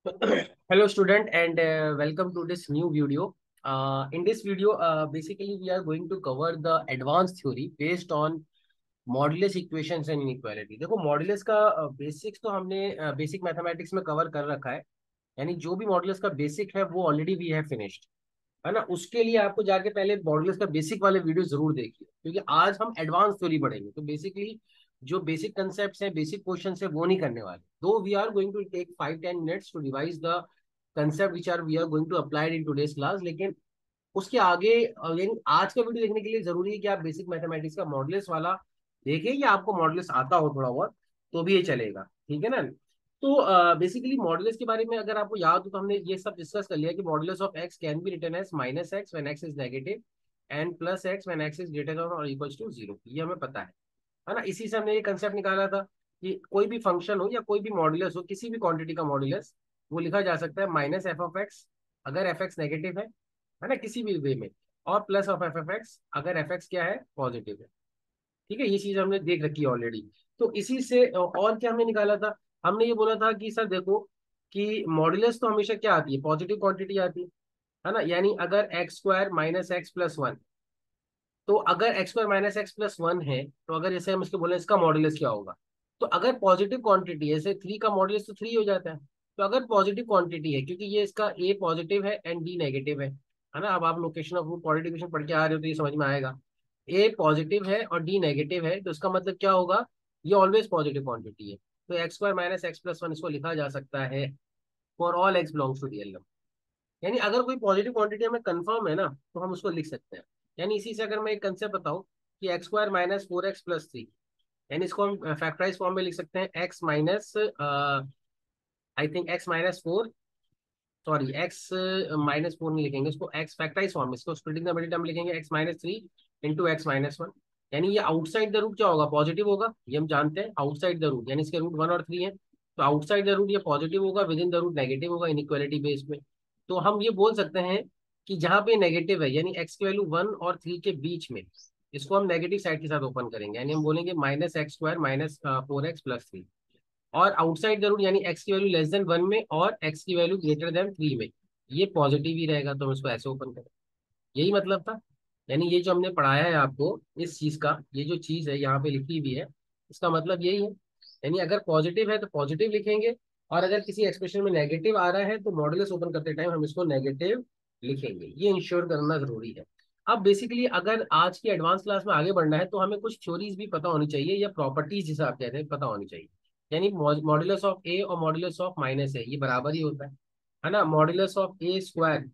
Hello student and welcome to this new video. In this video, basically we are going to cover the advanced theory based on modulus equations and inequality. देखो modulus का basics तो हमने basic mathematics में cover कर रखा है। यानी जो भी मॉडुलस का बेसिक है वो ऑलरेडी वी हैव फिनिश्ड, है ना। उसके लिए आपको जाके पहले मॉडुलस का बेसिक वाले वीडियो जरूर देखिए, क्योंकि आज हम एडवांस थ्योरी पढ़ेंगे। तो बेसिकली जो बेसिक कंसेप्ट हैं, बेसिक क्वेश्चन है, वो नहीं करने वाले। Though we are going to take 5-10 minutes to revise the concept which are we are going to apply in today's class. लेकिन उसके आगे यानी आज का वीडियो देखने के लिए जरूरी है कि आप बेसिक मैथमेटिक्स का मॉडुलस वाला देखें, या आपको मॉडुलस आता हो थोड़ा बहुत तो भी ये चलेगा, ठीक है ना। तो बेसिकली मॉडुलस के बारे में अगर आपको याद हो तो हमने ये सब डिस्कस कर लिया कि modulus of x can be written as minus x when x is negative and plus x when x is greater than और इक्वल्स टू जीरो। ये हमें पता है ना। इसी से हमने ये कंसेप्ट निकाला था कि कोई भी फंक्शन हो या कोई भी मॉडुलस हो, किसी भी क्वांटिटी का मॉडुलस, वो लिखा जा सकता है माइनस एफ ऑफ एक्स अगर एफ एक्स नेगेटिव है ना, किसी भी वे में, और plus of F F x अगर एफ एक्स क्या है, पॉजिटिव है। ठीक है, ये चीज हमने देख रखी है ऑलरेडी। तो इसी से और क्या हमने निकाला था, हमने ये बोला था कि सर देखो कि मॉडुलस तो हमेशा क्या आती है, पॉजिटिव क्वांटिटी आती है ना। यानी अगर x square minus x plus one, तो अगर x square minus x plus one है, तो अगर जैसे हम इसको बोले इसका मॉडुलस क्या होगा, तो अगर पॉजिटिव क्वांटिटी है, जैसे थ्री का मॉडुलस तो थ्री हो जाता है। तो अगर पॉजिटिव क्वांटिटी है, क्योंकि ये इसका ए पॉजिटिव है एंड डी नेगेटिव है ना। अब आप location of root positive equation पढ़ के आ रहे हो तो ये समझ में आएगा। ए पॉजिटिव है और डी नेगेटिव है, तो इसका मतलब क्या होगा, ये ऑलवेज पॉजिटिव क्वांटिटी है। तो x square minus x plus one इसको लिखा जा सकता है for all x belongs to real number. यानी अगर कोई पॉजिटिव क्वांटिटी हमें कंफर्म है ना, तो हम उसको लिख सकते हैं। यानी इसी से अगर मैं एक कंसेप्ट बताऊं कि x square minus four x plus three, यानी इसको हम फैक्टराइज फॉर्म में लिख सकते हैं x minus, I think x minus four, sorry x minus four नहीं लिखेंगे इसको, एक्स फैक्टराइज फॉर्म में, इसको स्प्लिटिंग द मिडिल टर्म लिखेंगे x minus three into x minus one. यानी ये आउटसाइड द रूट क्या होगा, पॉजिटिव होगा, ये हम जानते हैं। आउटसाइड द रूट यानी इसके रूट वन और थ्री है, तो आउटसाइड द रूट ये पॉजिटिव होगा, within the root negative होगा इनइक्वालिटी बेस में। तो हम ये बोल सकते हैं कि जहां पे नेगेटिव है, यानी एक्स की वैल्यू वन और थ्री के बीच में, इसको हम नेगेटिव साइड के साथ ओपन करेंगे। यानी हम बोलेंगे minus x square minus four x plus three. और आउटसाइड जरूर यानी एक्स की वैल्यू लेस देन वन में और एक्स की वैल्यू ग्रेटर देन थ्री में, ये पॉजिटिव ही रहेगा, तो हम इसको ऐसे ओपन करें। यही मतलब था। यानी ये जो हमने पढ़ाया है आपको इस चीज का, ये जो चीज है यहाँ पे लिखी हुई है, इसका मतलब यही है। यानी अगर पॉजिटिव है तो पॉजिटिव लिखेंगे, और अगर किसी एक्सप्रेशन में नेगेटिव आ रहा है तो मॉडुलस ओपन करते टाइम हम इसको नेगेटिव लिखेंगे। ये इंश्योर करना जरूरी है। अब बेसिकली अगर आज की एडवांस क्लास में आगे बढ़ना है तो हमें कुछ थ्योरीज भी पता होनी चाहिए, या प्रॉपर्टीज जिसे आप कहते हैं पता होनी चाहिए। यानी मॉडुलस ऑफ ए और मॉडुलस ऑफ माइनस ए ये बराबर ही होता है ना। Modulus of A square,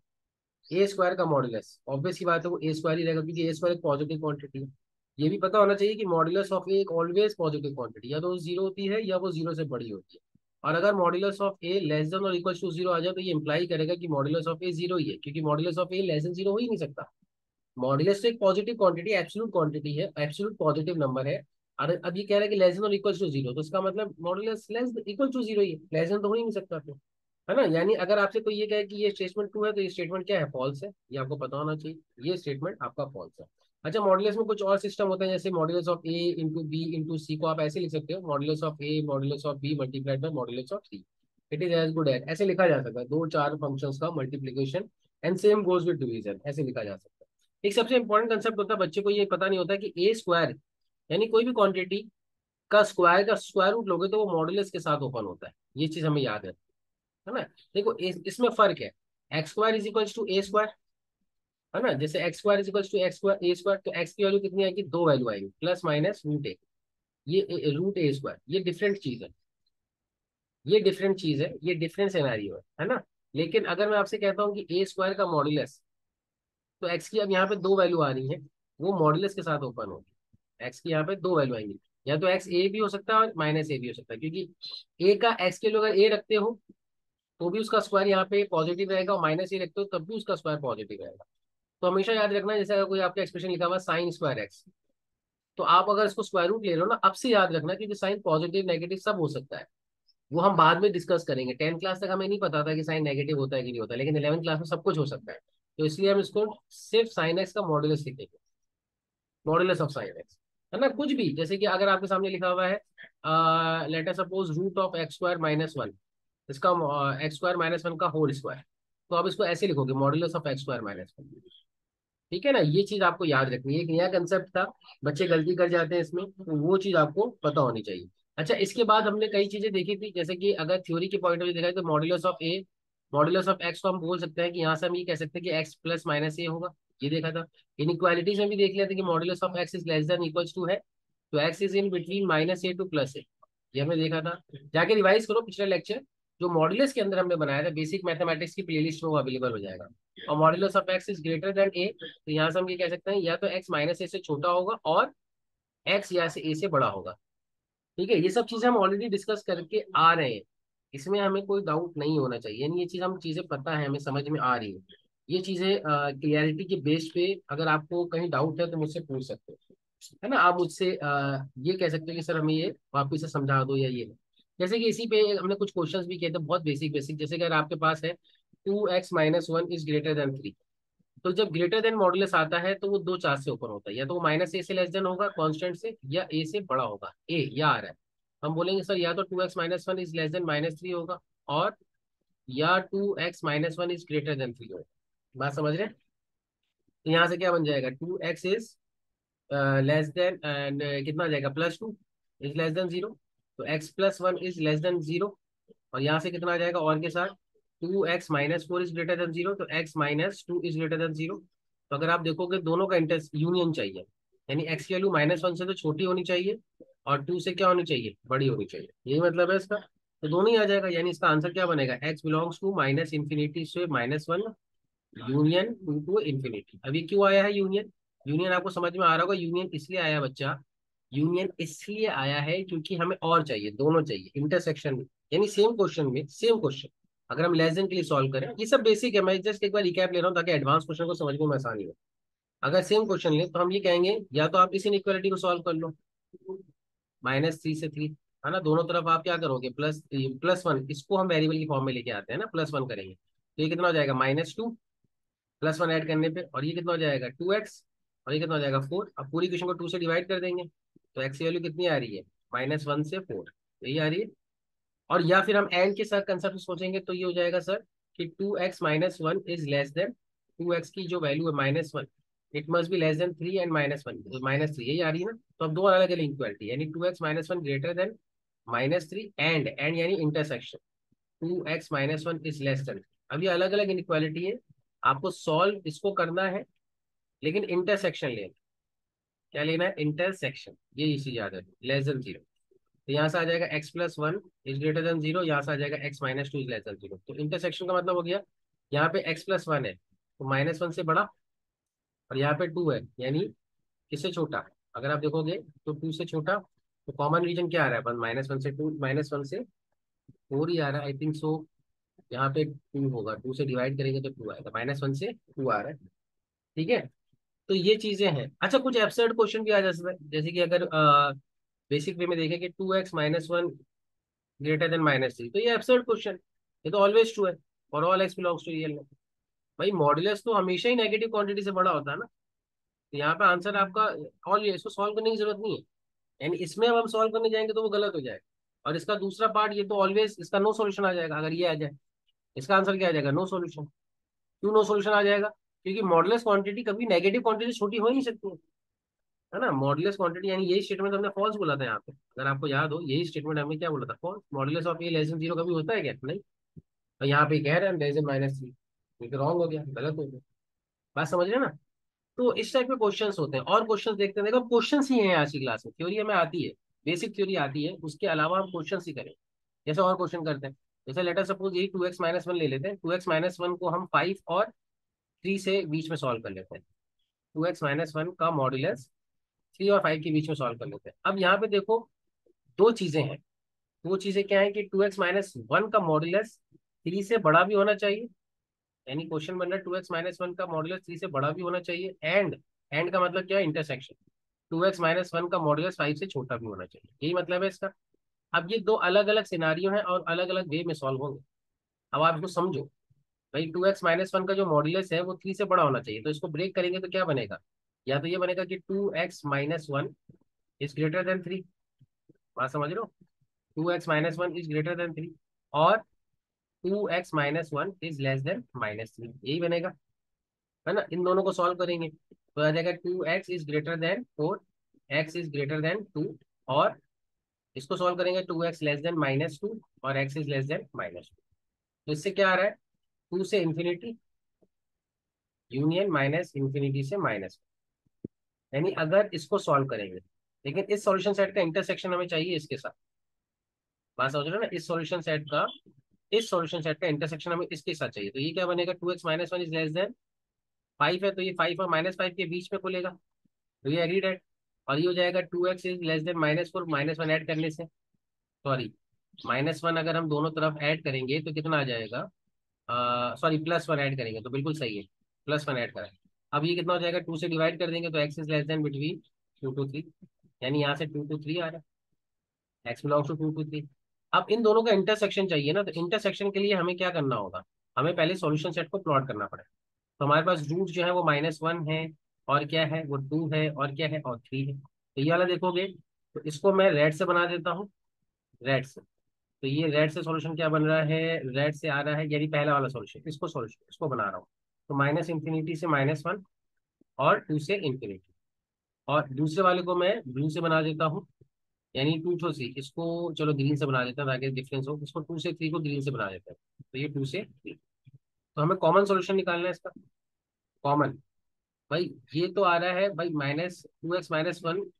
a square का मॉडुलस ऑब्वियस की बात है वो ए स्क्वायर ही रहेगा, क्योंकि ए स्क्वायर एक पॉजिटिव क्वांटिटी है। ये भी पता होना चाहिए कि मॉडुलस ऑफ ए एक ऑलवेज पॉजिटिव क्वांटिटी, या तो वो जीरो होती है या वो जीरो से बड़ी होती है। और अगर modulus of a less than और इक्वल टू जीरो आ जाए तो ये इंप्लाई करेगा कि मॉडुलस ऑफ ए जीरो ही है, क्योंकि modulus of a less than zero हो ही नहीं सकता। मॉडुलस तो एक पॉजिटिव क्वांटिटी, एब्सोल्यूट क्वांटिटी है, एब्सोल्यूट पॉजिटिव नंबर है। और अब ये कह रहा है कि लेस देन और इक्वल टू जीरो, तो इसका मतलब modulus less equal to zero ही है, लेस देन तो हो ही नहीं सकता फिर, है ना। यानी अगर आपसे कोई ये कहे कि ये स्टेटमेंट ट्रू है, तो ये स्टेटमेंट क्या है, फॉल्स है। ये आपको पता होना चाहिए, ये स्टेटमेंट आपका फॉल्स है। अच्छा, मॉडुलस में कुछ और सिस्टम होता है, जैसे modulus of a into b into c को आप ऐसे लिख सकते हो, modulus of a modulus of b multiplied by modulus of c, it is as good as, ऐसे लिखा जा सकता है। दो चार फंक्शंस का multiplication, and same goes with division, ऐसे लिखा जा सकता है। एक सबसे इंपॉर्टेंट कंसेप्ट होता है, बच्चे को ये पता नहीं होता कि ए स्क्वायर यानी कोई भी क्वांटिटी का स्क्वायर रूट लोगे तो वो मॉडुलस के साथ ओपन होता है। ये चीज हमें याद है ना। देखो इसमें फर्क है, x square is equal to a square, है ना। जैसे x square is equal to x square a square, तो एक्स की वैल्यू कितनी आएगी, दो वैल्यू आएगी, प्लस माइनस रूट ए, ये रूट ए स्क्वायर, ये डिफरेंट चीज है, ये डिफरेंट चीज है, ये डिफरेंट सिनेरियो है ना। लेकिन अगर मैं आपसे कहता हूँ कि ए स्क्वायर का मॉडुलस, तो एक्स की अब यहाँ पे दो वैल्यू आ रही है, वो मॉडुलस के साथ ओपन होगी। एक्स की यहाँ पे दो वैल्यू आएंगी, या तो एक्स ए भी हो सकता है और माइनस ए भी हो सकता है, क्योंकि ए का एक्स के लिए अगर ए रखते हो तो भी उसका स्क्वायर यहाँ पे पॉजिटिव रहेगा, और माइनस ए रखते हो तब भी उसका स्क्वायर पॉजिटिव रहेगा। तो हमेशा याद रखना, जैसे अगर कोई आपका एक्सप्रेशन लिखा हुआ साइन स्क्वायर एक्स, तो आप अगर इसको स्क्वायर रूट ले रहे हो ना, अब से याद रखना, क्योंकि साइन पॉजिटिव नेगेटिव सब हो सकता है। वो हम बाद में डिस्कस करेंगे। 10th क्लास तक हमें नहीं पता था कि साइन नेगेटिव होता है कि नहीं होता, लेकिन 11th क्लास में सब कुछ हो सकता है। तो इसलिए हम इसको सिर्फ साइन एक्स का मॉडुलस लिखेंगे, मॉडुलस ऑफ साइन एक्स, है ना। कुछ भी, जैसे कि अगर आपके सामने लिखा हुआ है let us suppose root of x square minus one, इसका एक्स स्क्वायर माइनस वन का होल स्क्वायर। तो आप इसको ऐसे लिखोगे, modulus of x square minus one. ठीक है ना, ये चीज आपको याद रखनी है, एक नया कंसेप्ट था, बच्चे गलती कर जाते हैं इसमें, तो वो चीज आपको पता होनी चाहिए। अच्छा, इसके बाद हमने कई चीजें देखी थी, जैसे कि अगर थ्योरी के पॉइंट ऑफ व्यू देखा जाए तो modulus of A, modulus of x को हम बोल सकते हैं कि यहाँ से हम ये कह सकते हैं कि एक्स प्लस माइनस ए होगा। ये देखा था। इनइक्वालिटीज में भी देख लिया था कि modulus of x is less than equals to है, तो x is in between minus a to plus a. ये हमने देखा था। जाके रिवाइज करो पिछला लेक्चर, जो मॉड्यूलस के अंदर हमने बनाया था, बेसिक मैथमेटिक्स की प्लेलिस्ट में वो अवेलेबल हो जाएगा। और modulus of x is greater than a, तो यहाँ से हम ये कह सकते हैं या तो एक्स माइनस ए से छोटा होगा और एक्स या से ए से बड़ा होगा। ठीक है, ये सब चीजें हम ऑलरेडी डिस्कस करके आ रहे हैं, इसमें हमें कोई डाउट नहीं होना चाहिए, यानी ये चीज हम चीजें पता है, हमें समझ में आ रही है। ये चीजें क्लियरिटी के बेस पे अगर आपको कहीं डाउट है तो मुझसे पूछ सकते हो, है ना। आप मुझसे ये कह सकते हो कि सर हमें ये वापिस से समझा दो या ये। जैसे कि इसी पे हमने कुछ क्वेश्चंस भी किए थे, बहुत बेसिक बेसिक, जैसे कि अगर आपके पास है 2x - 1 इज ग्रेटर देन 3, तो जब ग्रेटर देन मॉडुलस आता है तो वो दो चार से ऊपर होता है, या तो वो माइनस ए से लेस देन होगा कांस्टेंट से, या ए से बड़ा होगा, ए या आ रहा है। हम बोलेंगे सर या तो 2x - 1 इज लेस देन -3 होगा, और या 2x - 1 इज ग्रेटर देन 3 होगा। बात समझ रहे हैं? तो यहाँ से क्या बन जाएगा, 2x is less then and कितना आ जाएगा, +2 इज लेस देन 0, तो x+1 इज लेस देन 0। और यहाँ से कितना आ जाएगा और के साथ, 2x - 4 इज ग्रेटर देन 0, तो x - 2 इज ग्रेटर देन 0। तो अगर आप देखोगे दोनों का इंटर यूनियन चाहिए, यानी x की वैल्यू -1 से तो छोटी होनी चाहिए और 2 से क्या होनी चाहिए, बड़ी होनी चाहिए, यही मतलब है इसका। तो दोनों ही आ जाएगा, यानी इसका आंसर क्या बनेगा, x बिलोंग्स टू -∞ से -1 यूनियन टू इन्फिनिटी। अभी क्यों आया है यूनियन, यूनियन आपको समझ में आ रहा होगा, यूनियन इसलिए आया बच्चा, यूनियन इसलिए आया है क्योंकि हमें और चाहिए, दोनों चाहिए इंटरसेक्शन में, यानी सेम क्वेश्चन में सेम क्वेश्चन अगर हम लेस देन के लिए सॉल्व करें, ये सब बेसिक है, मैं जस्ट एक बार रिकैप ले रहा हूँ ताकि एडवांस क्वेश्चन को समझने में आसानी हो। अगर सेम क्वेश्चन ले तो हम ये कहेंगे या तो आप इस इनइक्वालिटी को सॉल्व कर लो, -3 से 3, है ना, दोनों तरफ आप क्या करोगे, +1, इसको हम वेरिएबल की फॉर्म में लेके आते हैं ना, +1 करेंगे तो ये कितना हो जाएगा, -2, +1 ऐड करने पे, और ये कितना हो जाएगा 2x, और ये कितना हो जाएगा 4। अब पूरी क्वेश्चन को 2 से डिवाइड कर देंगे, तो x की वैल्यू कितनी आ रही है, -1 से 4, यही आ रही है। और या फिर हम एंड के साथ कंसेप्ट सोचेंगे तो ये हो जाएगा सर कि 2x - 1 is less then, 2x की जो वैल्यू है -1, it must be less than 3 and -1, तो -3, यही आ रही है ना। तो अब दो अलग अलग इक्वालिटी, यानी 2x - 1 ग्रेटर देन -3, एंड यानी intersection 2x - 1 is less then. अब ये अलग अलग इनइक्वालिटी है, आपको सॉल्व इसको करना है, लेकिन इंटरसेक्शन लेना। क्या लेना है, इंटरसेक्शन, ये चीज याद है, लेस देन 0। तो यहाँ से आ जाएगा x+1 इज ग्रेटर देन 0, यहाँ से आ जाएगा x - 2 इज लेस देन 0। तो इंटरसेक्शन का मतलब हो गया, यहाँ पे x+1 है तो -1 से बड़ा, और यहाँ पे 2 है यानी किससे छोटा, अगर आप देखोगे तो 2 से छोटा। तो कॉमन रीजन क्या आ रहा है, बस -1 से 2, -1 से 4 ही आ रहा है, आई थिंक सो। यहाँ पे 2 होगा, 2 से डिवाइड करेंगे तो 2 आएगा, -1 से 2 आ रहा है। ठीक है, तो ये चीजें हैं। अच्छा, कुछ एब्सर्ड क्वेश्चन भी आ जाता है, जैसे कि अगर बेसिक वे में देखें कि 2x - 1 ग्रेटर देन -3, तो ये एब्सर्ड क्वेश्चन, ये तो ऑलवेज ट्रू है, और all x belongs to real number. भाई मॉडुलस तो हमेशा ही नेगेटिव क्वांटिटी से बड़ा होता है ना, तो यहाँ पे आंसर आपका ऑल, इसको सॉल्व करने की जरूरत नहीं है, यानी इसमें अब हम सॉल्व करने जाएंगे तो वो गलत हो जाएगा। और इसका दूसरा पार्ट ये तो ऑलवेज इसका नो सॉल्यूशन आ जाएगा, अगर ये आ जाए इसका आंसर क्या आ जाएगा, नो सॉल्यूशन। क्यों नो सॉल्यूशन आ जाएगा, क्योंकि मॉडुलस क्वांटिटी कभी नेगेटिव क्वांटिटी से छोटी हो ही नहीं सकती है ना। मॉडुलस क्वांटिटी यानी यही स्टेटमेंट हमने फॉल्स बोला था यहाँ पे, अगर आपको याद हो यही स्टेटमेंट हमने क्या बोला था, false. Modulus of a less than 0 कभी होता है क्या, नहीं। और यहाँ पे कह रहे हैं लेस देन -3, ये तो रॉन्ग हो गया, गलत हो गया। बात समझ रहे हैं ना। तो इस टाइप के क्वेश्चंस होते हैं, और क्वेश्चंस देखते हैं, देखो क्वेश्चंस ही हैं आज की क्लास में, थ्योरी हमें आती है, बेसिक थ्योरी आती है, उसके अलावा हम क्वेश्चंस ही करें। जैसे और क्वेश्चन करते हैं, जैसे लेटर सपोज यही 2x - 1 ले लेते हैं, 2x - 1 को हम 5 और 3 से बीच में सॉल्व कर लेते हैं, 2x - 1 का मॉड्यूलस 3 और 5 के बीच में सॉल्व कर लेते हैं। अब यहाँ पे देखो दो चीजें हैं, दो चीजें क्या है कि 2x - 1 का मॉड्यूलस 3 से बड़ा भी होना चाहिए, यानी क्वेश्चन बन रहा है 2x - 1 का मॉड्यूलस 3 से बड़ा भी होना चाहिए, एंड का मतलब क्या है, इंटरसेक्शन 2x - 1 का मॉड्यूलस 5 से छोटा भी होना चाहिए, यही मतलब है इसका। अब ये दो अलग अलग सिनारियो हैं और अलग अलग वे में सॉल्व होंगे। अब आप इसको समझो, भाई 2x - 1 का जो मॉड्यूलस है वो 3 से बड़ा होना चाहिए, तो इसको ब्रेक करेंगे तो क्या बनेगा, या तो ये बनेगा कि 2x - 1 इज ग्रेटर देन 3, बात समझ रहे हो, 2x - 1 इज ग्रेटर देन 3, और 2x-1 इज लेस देन -3, यही बनेगा, है ना। इन दोनों को सॉल्व करेंगे तो आ जाएगा 2x > 4, x > 2, और इसको सॉल्व करेंगे 2x लेस देन -2 और x इज लेस देन -2। तो इससे क्या आ रहा है, 2 से इंफिनिटी यूनियन -इंफिनिटी से माइनस, यानी अगर इसको सॉल्व करेंगे, लेकिन इस सॉल्यूशन सेट का इंटरसेक्शन हमें चाहिए इसके साथ, बात समझ रहे हो ना, इस सॉल्यूशन सेट का इंटरसेक्शन हमें इसके साथ चाहिए। तो ये क्या बनेगा, 2x-1 इज लेस देन 5 है, तो ये 5 और -5 के बीच में खुलेगा, तो ये एग्रीड है। और ये हो जाएगा 2x is less then -4, -1 add करने से, सॉरी -1 अगर हम दोनों तरफ ऐड करेंगे तो कितना आ जाएगा, सॉरी +1 ऐड करेंगे तो बिल्कुल सही है, +1 ऐड करें। अब ये कितना हो जाएगा, 2 से डिवाइड कर देंगे तो x is less then between 2 to 3, यानी यहाँ से 2 to 3 आ रहा है, x बिलोंग्स टू 2 to 3। अब इन दोनों का इंटरसेक्शन चाहिए ना, तो इंटरसेक्शन के लिए हमें क्या करना होगा, हमें पहले सॉल्यूशन सेट को प्लॉट करना पड़ेगा। तो हमारे पास रूट जो है वो -1 है, और क्या है वो 2 है, और क्या है और 3 है। तो ये वाला देखोगे तो इसको मैं रेड से बना देता हूँ, रेड से। तो ये रेड से सॉल्यूशन क्या बन रहा है, रेड से आ रहा है, यानी पहला वाला सॉल्यूशन, इसको सॉल्यूशन इसको बना रहा हूँ। तो -इंफिनिटी से -1 और 2 से इंफिनिटी, और दूसरे वाले को मैं ब्लू से बना देता हूँ, यानी 2 to 3, इसको चलो ग्रीन से बना देता हूँ ताकि डिफरेंस हो, इसको 2 से 3 को ग्रीन से बना देते हैं, तो ये 2 से 3। तो हमें कॉमन सॉल्यूशन निकालना है इसका, कॉमन। भाई ये तो आ रहा है भाई, -2x-1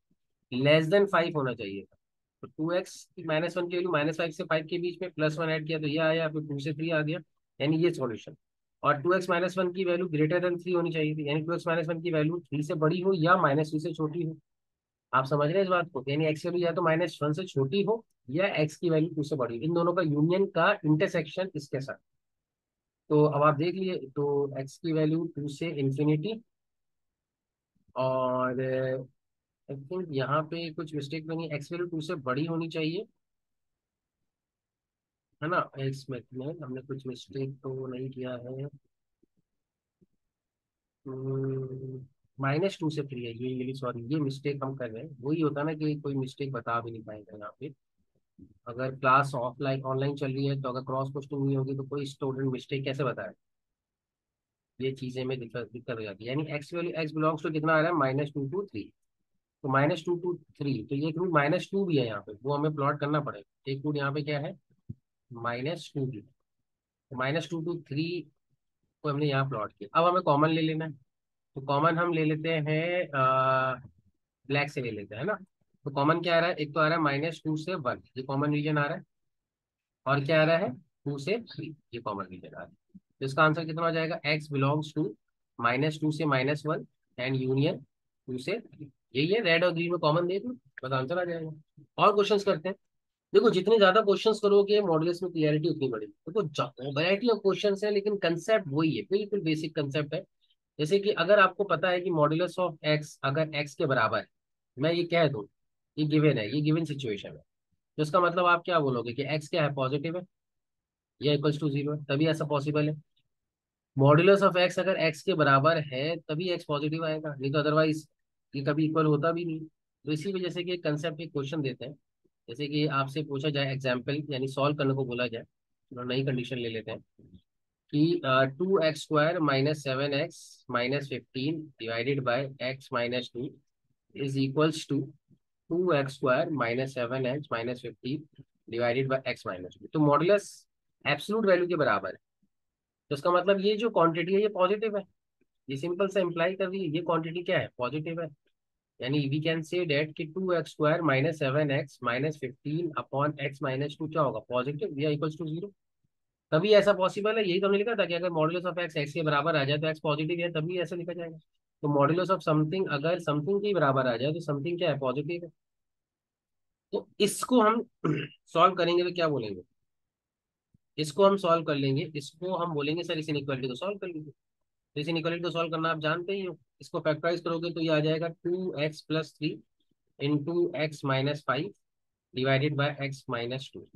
लेस देन 5 होना चाहिए था। तो 2x-1 की वैल्यू -5 से 5 के बीच में, +1 ऐड किया तो ये आया, फिर 2 से 3 आ गया, यानी ये सॉल्यूशन। और 2x-1 की वैल्यू ग्रेटर देन 3 होनी चाहिए थी, यानी 2x-1 की वैल्यू 3 से बड़ी हो या -3 से छोटी हो। आप समझ रहे हैं इस बात को, यानी x की वैल्यू या तो -1 से छोटी हो या x की वैल्यू 2 से बड़ी हो, इन दोनों का यूनियन का इंटरसेक्शन इसके साथ। तो अब आप देख लिए, तो x की वैल्यू 2 से इंफिनिटी, और आई थिंक यहाँ पे कुछ मिस्टेक बनी, एक्स वैल्यू 2 से बड़ी होनी चाहिए, है ना। एक्स में हमने कुछ मिस्टेक तो नहीं किया है, -2 से 3 है, ये मेरी सॉरी, ये मिस्टेक हम कर रहे हैं। वही होता है ना कि कोई मिस्टेक बता भी नहीं पाएगा यहाँ पे, अगर क्लास ऑफलाइन ऑनलाइन चल रही है तो अगर क्रॉस क्वेश्चन नहीं होगी तो कोई स्टूडेंट मिस्टेक कैसे बताए, ये चीजें में दिक्कत दिक्कत हो जाती है। यानी x value, x belongs to कितना आ रहा है, -2 to 3, तो -2 to 3, तो ये एक रूट -2 भी है यहाँ पे, वो हमें प्लॉट करना पड़ेगा। एक रूट यहाँ पे क्या है, -2 भी, तो -2 to 3 को हमने यहाँ प्लॉट किया। अब हमें कॉमन ले लेना है, तो कॉमन हम ले लेते हैं, ब्लैक से ले लेते हैं ना। तो कॉमन क्या आ रहा है, एक तो आ रहा है -2 से 1, ये कॉमन रीजन आ रहा है, और क्या आ रहा है 2 से 3, ये कॉमन रीजन आ रहा है। तो इसका आंसर कितना हो जाएगा, x बिलोंग्स टू -2 से -1 एंड यूनियन 2 से 3, यही है, रेड और ग्रीन में कॉमन दे दो, बस आंसर आ जाएगा। और क्वेश्चंस करते हैं। देखो जितने ज्यादा क्वेश्चंस करोगे मॉडल्स में क्लियरिटी उतनी बढ़ेगी। देखो वैरायटी ऑफ क्वेश्चंस है, लेकिन कंसेप्ट वही है, बिल्कुल बेसिक कंसेप्ट है। जैसे कि अगर आपको पता है कि मॉड्यूलस ऑफ एक्स अगर एक्स के बराबर है, मैं ये कह दूं, ये गिवन है, ये गिवन सिचुएशन है, तो इसका मतलब आप क्या बोलोगे कि एक्स क्या है, पॉजिटिव है या इक्वल्स टू 0 है, तभी ऐसा पॉसिबल है। मॉड्यूलस ऑफ एक्स अगर एक्स के बराबर है तभी एक्स पॉजिटिव आएगा, नहीं तो अदरवाइज ये कभी इक्वल होता भी नहीं। तो इसी वजह से कि कंसेप्ट एक क्वेश्चन देते हैं, जैसे कि आपसे पूछा जाए एग्जाम्पल, यानी सॉल्व करने को बोला जाए, तो नई कंडीशन ले लेते हैं कि 2x² -7x-15 divided by x-2 is equals to 2x² -7x-15 divided by x-2। तो मॉडुलस एब्सोल्यूट वैल्यू के बराबर है, तो इसका मतलब ये जो क्वांटिटी है ये पॉजिटिव है, ये सिंपल सा इंप्लाई कर रही है, ये क्वांटिटी क्या है, पॉजिटिव है। यानी वी कैन से डेट कि 2x² -7x-15 अपॉन x-2 क्या होगा, पॉजिटिव या इक्वल्स टू 0। तभी ऐसा पॉसिबल है, यही तो हमने लिखा था कि अगर मॉडुलस ऑफ एक्स एक्स के बराबर आ जाए तो एक्स पॉजिटिव है, तभी ऐसा लिखा जाएगा। तो मॉडुलस ऑफ समथिंग अगर समथिंग के बराबर आ जाए तो समथिंग क्या है, पॉजिटिव है। तो इसको हम सॉल्व करेंगे तो क्या बोलेंगे, इसको हम सॉल्व कर लेंगे, इसको हम बोलेंगे सर इस इनइक्वालिटी को सॉल्व कर लीजिए। तो इस इनइक्वालिटी को सॉल्व करना आप जानते ही हो, इसको फैक्टराइज करोगे तो ये आ जाएगा 2x + 3 into x-5 divided by x-2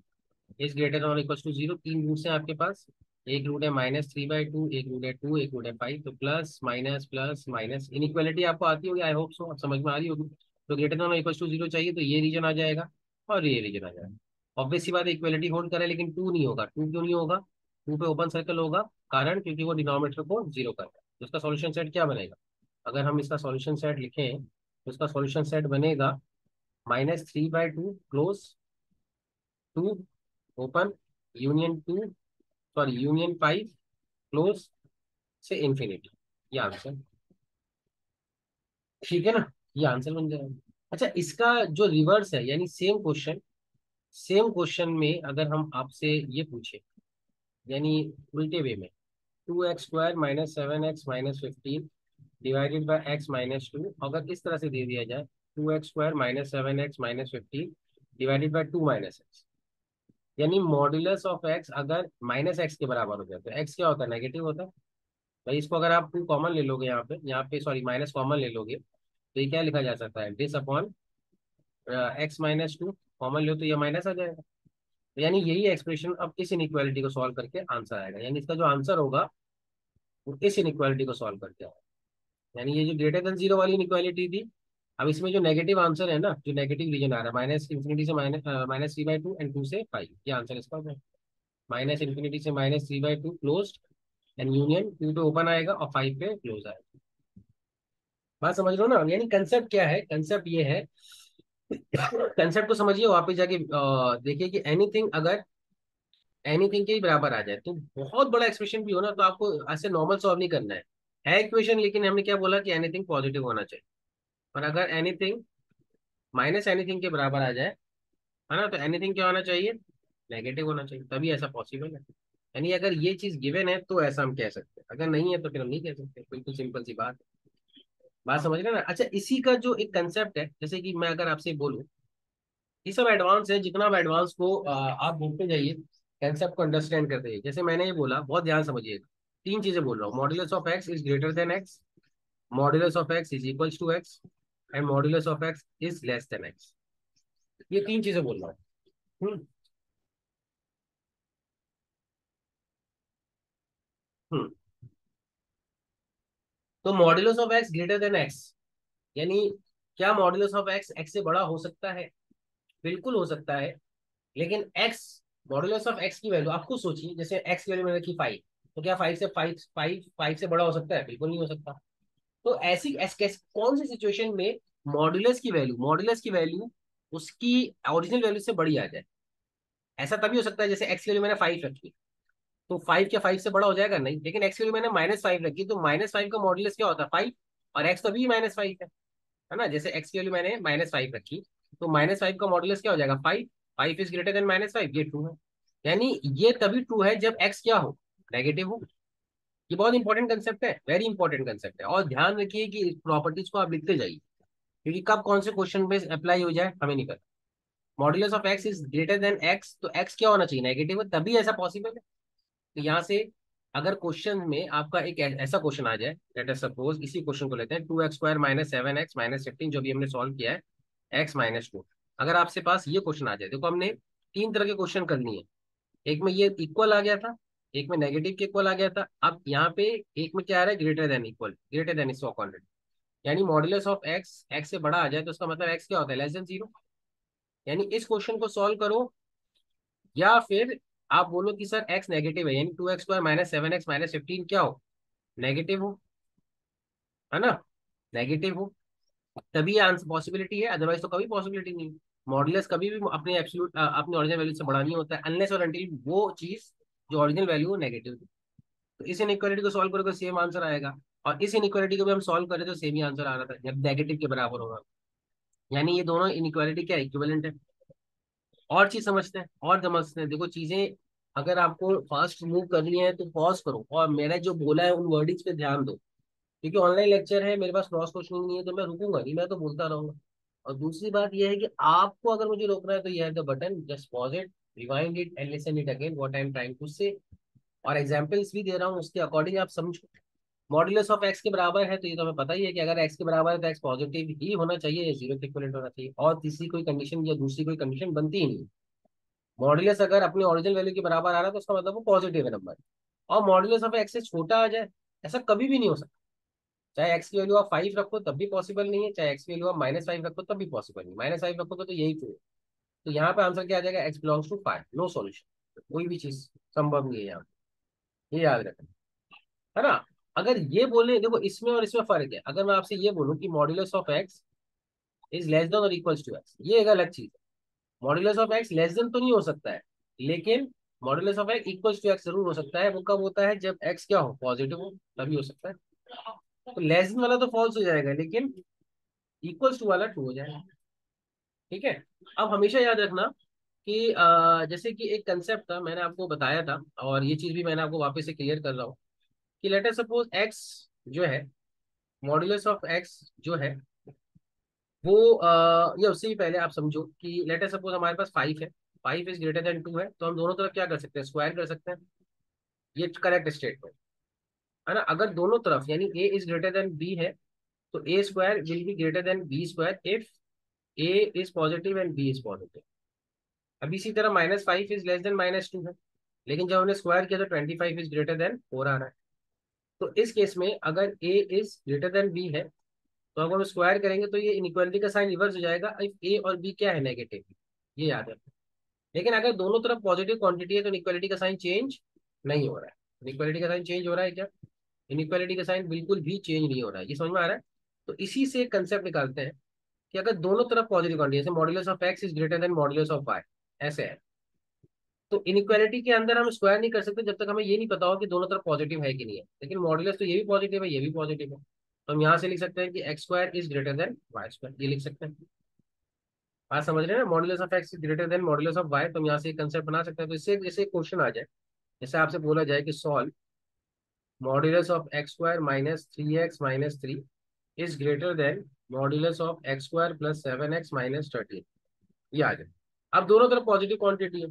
is greater और इक्वल टू 0। तीन रूट्स हैं आपके पास, एक रूट है -3/2, एक रूट है 2, एक रूट है 5, तो plus minus plus minus, inequality आपको आती होगी, आई होप सो, आप समझ में आ रही होगी। तो ग्रेटर और इक्वल टू 0 चाहिए, तो ये रीजन आ जाएगा और ये रीजन आ जाएगा। ऑब्वियस सी बात है, इक्वालिटी होल्ड करे लेकिन 2 नहीं होगा, 2 क्यों नहीं होगा, टू पे ओपन सर्कल होगा, कारण क्योंकि वो डिनोमिनेटर को जीरो कर रहा है। तो इसका सॉल्यूशन सेट क्या बनेगा? अगर हम इसका सॉल्यूशन सेट लिखें तो इसका सॉल्यूशन सेट बनेगा -3/2 close, two open, union two, sorry union 5 close से इंफिनिटी। ये आंसर, ठीक है ना? ये आंसर बन जाएगा। अच्छा, इसका जो रिवर्स है, यानी सेम क्वेश्चन, सेम क्वेश्चन में अगर हम आपसे ये पूछे, यानी उल्टे वे में, 2x² -7x -15 divided by x-2, अगर इस तरह से दे दिया जाए 2x² -7x-15 divided bye 2 - x, यानी मॉड्यूलस ऑफ x अगर -x के बराबर हो जाए तो x क्या होता है? नेगेटिव होता है। भाई इसको अगर आप 2 कॉमन ले लोगे, यहाँ पे सॉरी माइनस कॉमन ले लोगे, तो ये क्या लिखा जा सकता है? दिस अपॉन x-2, कॉमन लो तो ये माइनस आ जाएगा। तो यानी यही एक्सप्रेशन अब इस इनइक्वालिटी को सॉल्व करके आंसर आएगा, यानी इसका जो आंसर होगा वो इस इनइक्वालिटी को सॉल्व करके आएगा। यानी ये जो ग्रेटर देन जीरो वाली इनइक्वालिटी थी, अब इसमें जो नेगेटिव आंसर है ना, जो नेगेटिव रीजन आ रहा है, माइनस इंफिनिटी से -3/2 एंड 2 से 5, ये आंसर इसका है। -इंफिनिटी से -3/2 क्लोज एंड यूनियन 2 पे ओपन आएगा और 5 पे क्लोज आएगा। बात समझ रहे हो ना? यानी कंसेप्ट क्या है? कंसेप्ट ये है, कंसेप्ट को समझिए, वापस जाके देखिए कि एनीथिंग अगर एनीथिंग के ही बराबर आ जाए, तो बहुत बड़ा एक्सप्रेशन भी हो ना, तो आपको ऐसे नॉर्मल सॉल्व नहीं करना है इक्वेशन, लेकिन हमने क्या बोला कि एनीथिंग पॉजिटिव होना चाहिए। और अगर एनीथिंग माइनस एनीथिंग के बराबर आ जाए, है ना, तो एनीथिंग क्या होना चाहिए? नेगेटिव होना चाहिए, तभी ऐसा पॉसिबल है। यानी अगर ये चीज गिवन है तो ऐसा हम कह सकते हैं, अगर नहीं है तो फिर हम नहीं कह सकते। बिल्कुल सिंपल सी बात है। बात समझ रहे हैं ना? अच्छा, इसी का जो एक कंसेप्ट है, जैसे कि मैं अगर आपसे बोलूं, ये सब एडवांस है, जितना आप एडवांस को आप बोलते जाइए, कंसेप्ट को अंडरस्टैंड करते जाइए। जैसे मैंने ये बोला, बहुत ध्यान समझिएगा, तीन चीजें बोल रहा हूँ: modulus of x is greater than x, modulus of x is equals to x, and modulus of x is less than x. ये तीन चीजें बोल रहा हूँ। हम्म। तो modulus of x greater than x, यानी क्या मॉड्यूलस ऑफ एक्स एक्स से बड़ा हो सकता है? बिल्कुल हो सकता है। लेकिन एक्स, मॉड्यूलस ऑफ एक्स की वैल्यू आप खुद सोचिए, जैसे एक्स की वैल्यू मैंने रखी 5, तो क्या 5 से बड़ा हो सकता है? बिल्कुल नहीं हो सकता। तो ऐसी कौन सी सिचुएशन में मॉड्यूलस की वैल्यू उसकी ओरिजिनल वैल्यू से बड़ी आ जाए? ऐसा तभी हो सकता है, जैसे एक्स की वैल्यू मैंने 5 रखी, तो 5 क्या 5 से बड़ा हो जाएगा? नहीं। लेकिन एक्स की वैल्यू मैंने -5 रखी, तो -5 का मॉड्यूलस क्या होता है? 5। और एक्स तो अभी -5 है ना? जैसे एक्स की वैल्यू मैंने -5 रखी, तो -5 का मॉडुलस क्या हो जाएगा? 5। 5 इज ग्रेटर देन -5, ये ट्रू है। यानी ये तभी ट्रू है जब एक्स क्या हो? नेगेटिव हो। ये बहुत इंपॉर्टेंट कंसेप्ट है, वेरी इंपॉर्टेंट कंसेप्ट है, और ध्यान रखिए कि इस प्रॉपर्टीज को आप लिखते जाइए, क्योंकि कब कौन से क्वेश्चन पे अप्लाई हो जाए हमें नहीं पता। Modulus of x is greater than x, तो एक्स क्या होना चाहिए? नेगेटिव है, तभी ऐसा पॉसिबल है। तो यहाँ से अगर क्वेश्चन में आपका एक ऐसा क्वेश्चन आ जाए, लेट अस सपोज इसी क्वेश्चन को लेते हैं, 2x² -7x-15, जो भी हमने सॉल्व किया है, x-2। अगर आपसे पास ये क्वेश्चन आ जाए, देखो हमने तीन तरह के क्वेश्चन कर लिए। एक में ये इक्वल आ गया था, एक में नेगेटिव के इक्वल आ गया था, अब यहाँ पे एक में क्या आ रहा है? Greater than equal, greater than इसको ऑलरेडी। यानी मॉडुलस ऑफ एक्स एक्स से बड़ा आ जाए तो उसका मतलब एक्स क्या होता है? Less than zero. यानी इस क्वेश्चन को सॉल्व करो, या फिर आप बोलो कि सर एक्स नेगेटिव है, यानी 2x² -7x-15 क्या हो? नेगेटिव हो, है ना? नेगेटिव हो, तभी आंसर पॉसिबिलिटी है, अदरवाइज तो कभी पॉसिबिलिटी नहीं। मॉडुलस कभी भी अपने एब्सोल्यूट अपने ओरिजिनल वैल्यू से बड़ा नहीं होता है, अनलेस और अनटिल वो चीज जो ओरिजिनल वैल्यू हो नेगेटिव। तो इस इनइक्वालिटी को सॉल्व करोगे सेम आंसर आएगा, और इस इनइक्वालिटी को भी हम सॉल्व करें तो सेम ही आंसर आ रहा था जब नेगेटिव के बराबर होगा। यानी ये दोनों इनइक्वालिटी क्या इक्विवेलेंट है। और चीज समझते हैं, और समझते हैं, देखो चीजें अगर आपको फास्ट मूव करनी है तो पॉज करो, और मैंने जो बोला है उन वर्डिंग्स पे ध्यान दो, क्योंकि ऑनलाइन लेक्चर है, मेरे पास क्रॉस क्वेश्चनिंग नहीं है, तो मैं रुकूंगा नहीं, मैं तो बोलता रहूंगा। और दूसरी बात यह है कि आपको अगर मुझे रोकना है तो ये है the button, just pause it, rewind it and listen it again what I am trying to say. और एग्जांपल्स भी दे रहा हूँ, उसके अकॉर्डिंग आप समझो। मॉड्यूलस ऑफ एक्स के बराबर है तो ये तो हमें पता ही है कि अगर एक्स के बराबर है तो एक्स पॉजिटिव ही होना चाहिए या जीरो के इक्विवेलेंट होना चाहिए, और तीसरी कोई कंडीशन या दूसरी कोई कंडीशन बनती ही नहीं। मॉड्यूलस अगर अपने ओरिजिनल वैल्यू के बराबर आ रहा है तो उसका मतलब वो पॉजिटिव है नंबर। और मॉड्यूलस ऑफ एक्स से छोटा आ जाए, ऐसा कभी भी नहीं हो सकता। चाहे एक्स की वैल्यू आप 5 रखो तब भी पॉसिबल नहीं है, चाहे एक्स की वैल्यू आप -5 रखो तब भी पॉसिबल नहीं, -5 रखोगे तो यही ट्रू है। तो यहाँ पे आंसर क्या आ जाएगा? X belongs to 5, no solution, कोई भी चीज संभव नहीं है यहाँ पे। ये याद रखना, है ना। अगर ये बोले, देखो इसमें और इसमें फर्क है। अगर मैं आपसे ये बोलूं कि modulus of x is less than और इक्वल्स टू एक्स, ये एक अलग चीज है। Modulus of x less than तो नहीं हो सकता है, लेकिन modulus of x equals to x जरूर हो सकता है। वो कब होता है? जब एक्स क्या हो, पॉजिटिव हो, तभी हो सकता है। तो लेस देन वाला तो फॉल्स हो जाएगा, लेकिन इक्वल्स टू वाला ट्रू हो जाएगा। ठीक है। अब हमेशा याद रखना कि जैसे कि एक कंसेप्ट था, मैंने आपको बताया था, और ये चीज भी मैंने आपको वापस से क्लियर कर रहा हूँ कि लेट अस सपोज एक्स जो है, मॉड्यूलस ऑफ एक्स जो है वो या उससे भी पहले आप समझो कि लेट अस सपोज हमारे पास 5 है, 5 इज ग्रेटर देन 2 है, तो हम दोनों तरफ क्या कर सकते हैं? स्क्वायर कर सकते हैं। ये करेक्ट स्टेटमेंट है ना। अगर दोनों तरफ यानी a is greater than b है, तो a square will be greater than b square if a is positive and b is positive. अब इसी तरह -5 इज लेस देन -2 है, लेकिन जब हमने स्क्वायर किया तो 25 इज ग्रेटर देन 4 आ रहा है। तो इस केस में अगर ए इज ग्रेटर देन बी है, तो अगर हम स्क्वायर करेंगे तो ये इनइक्वालिटी का साइन रिवर्स हो जाएगा इफ ए और बी क्या है, नेगेटिव। ये याद है। लेकिन अगर दोनों तरफ पॉजिटिव क्वांटिटी है तो इनइक्वालिटी का साइन चेंज नहीं हो रहा है। इनइक्वालिटी का साइन चेंज हो रहा है क्या? इनइक्वालिटी का साइन बिल्कुल भी चेंज नहीं हो रहा है। ये समझ में आ रहा है? तो इसी से कंसेप्ट निकालते हैं कि अगर दोनों तरफ पॉजिटिव क्वांटिटी, जैसे modulus of x is greater than modulus of y, ऐसे है, तो इनइक्वालिटी के अंदर हम स्क्वायर नहीं कर सकते जब तक हमें ये नहीं पता हो कि दोनों तरफ पॉजिटिव है कि नहीं है। लेकिन मॉड्यूलस तो ये भी पॉजिटिव है, ये भी पॉजिटिव है, तो हम यहाँ से लिख सकते हैं कि x square is greater than y square, ये लिख सकते हैं। बात समझ रहे हैं ना? Modulus of x is greater than modulus of y, तो हम यहाँ से एक कंसेप्ट बना सकते हैं। तो इससे जैसे क्वेश्चन आ जाए, जैसे आपसे बोला जाए कि solve modulus of x square -3x - 3 is greater than modulus of x square +7x - 13, ये आ जाए। अब दोनों तरफ पॉजिटिव क्वांटिटी है,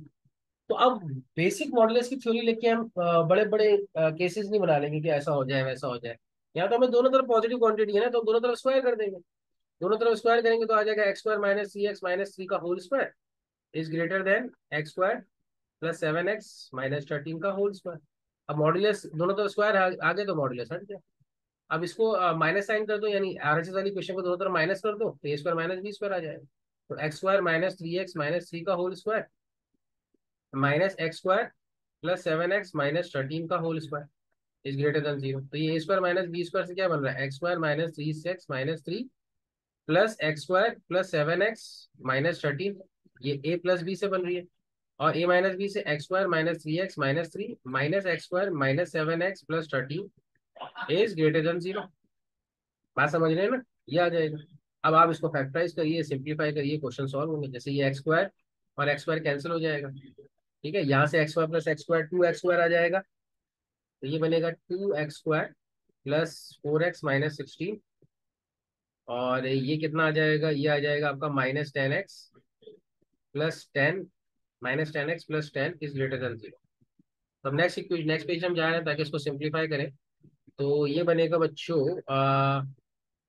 तो अब बेसिक मॉडुलस की थ्योरी लेके हम बड़े बड़े केसेस नहीं बना लेंगे कि ऐसा हो जाए वैसा हो जाए। यहाँ तो हमें दोनों तरफ पॉजिटिव क्वांटिटी है ना, तो हम दोनों तरफ स्क्वायर कर देंगे। दोनों तरफ स्क्वायर करेंगे तो आ जाएगा एक्स स्क्वायर -3x - 3 का whole square is greater than x square +7x - 13 का होल स्क्वायर। अब मॉडुलस दोनों तरफ स्क्वायर आ गए तो मॉडुलस हट गया। अब इसको माइनस साइन कर दो, यानी आरएचएस वाली क्वेश्चन को दोनों तरफ माइनस कर दो, तो ए स्क्वायर -बी स्क्वायर आ जाएगा। तो एक्स स्क्वायर -3x - 3 का whole square -x square +7x - 13 का whole square is greater than 0। तो ये ए स्क्वायर -बी स्क्वायर से क्या बन रहा है? X square -3x - 3 plus x square +7x - 13, ये ए प्लस बी से बन रही है। और ए माइनस बी से x square -3x - 3 -x square -7x + 13 is greater than 0। बात समझ रहे हैं ना? ये आ जाएगा। अब आप इसको फैक्टराइज करिए, सिंप्लीफाई करिए, क्वेश्चन सॉल्व होंगे। जैसे ये एक्स स्क्वायर और एक्स स्क्वायर कैंसिल हो जाएगा, ठीक है। यहाँ से x square plus x square 2x square आ जाएगा, तो ये बनेगा 2x स्क्वायर +4x - 16। और ये कितना आ जाएगा? ये आ जाएगा आपका -10x + 10 इज ग्रेटर देन 0। तो नेक्स्ट पेज हम जा रहे हैं ताकि इसको सिंप्लीफाई करें। तो ये बनेगा बच्चों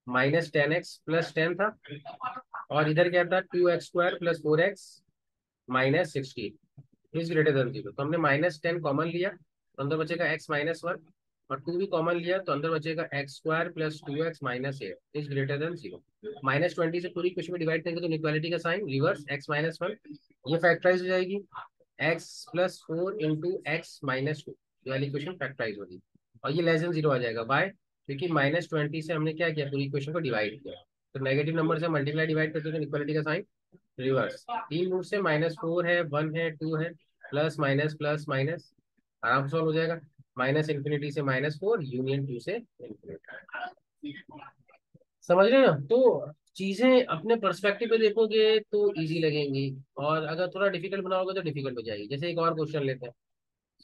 -10x + 10 था, और इधर क्या था? 2x square +4x - 16 is greater than 0। तो हमने -10 कॉमन लिया तो अंदर बचेगा x - 1, और 2 भी कॉमन लिया तो अंदर बचेगा x square +2x - 8 is greater than 0। -20 से पूरी क्वेश्चन में डिवाइड करेंगे तो इनइक्वालिटी का साइन रिवर्स, x - 1 ये फैक्टराइज हो जाएगी, x +4 × x - 2, ये वाली क्वेश्चन फैक्टराइज होगी। और ये लेस देन 0 आ जाएगा, बाय क्योंकि -20 से हमने क्या किया? पूरी इक्वेशन को डिवाइड किया। तो नेगेटिव नंबर से मल्टीप्लाई डिवाइड करते हैं तो इक्वालिटी का साइन रिवर्स। 3 रूट से -4 है, 1 है, 2 है, प्लस माइनस प्लस माइनस, आराम से सॉल्व हो जाएगा। -∞ से -4, यूनियन 2 से इन्फिनिटी। समझ रहे हैं ना? तो चीजें अपने पर्सपेक्टिव पे देखोगे तो इजी लगेंगी, और अगर थोड़ा डिफिकल्ट बनाओगे तो डिफिकल्ट हो जाएगी। जैसे एक और क्वेश्चन लेते हैं,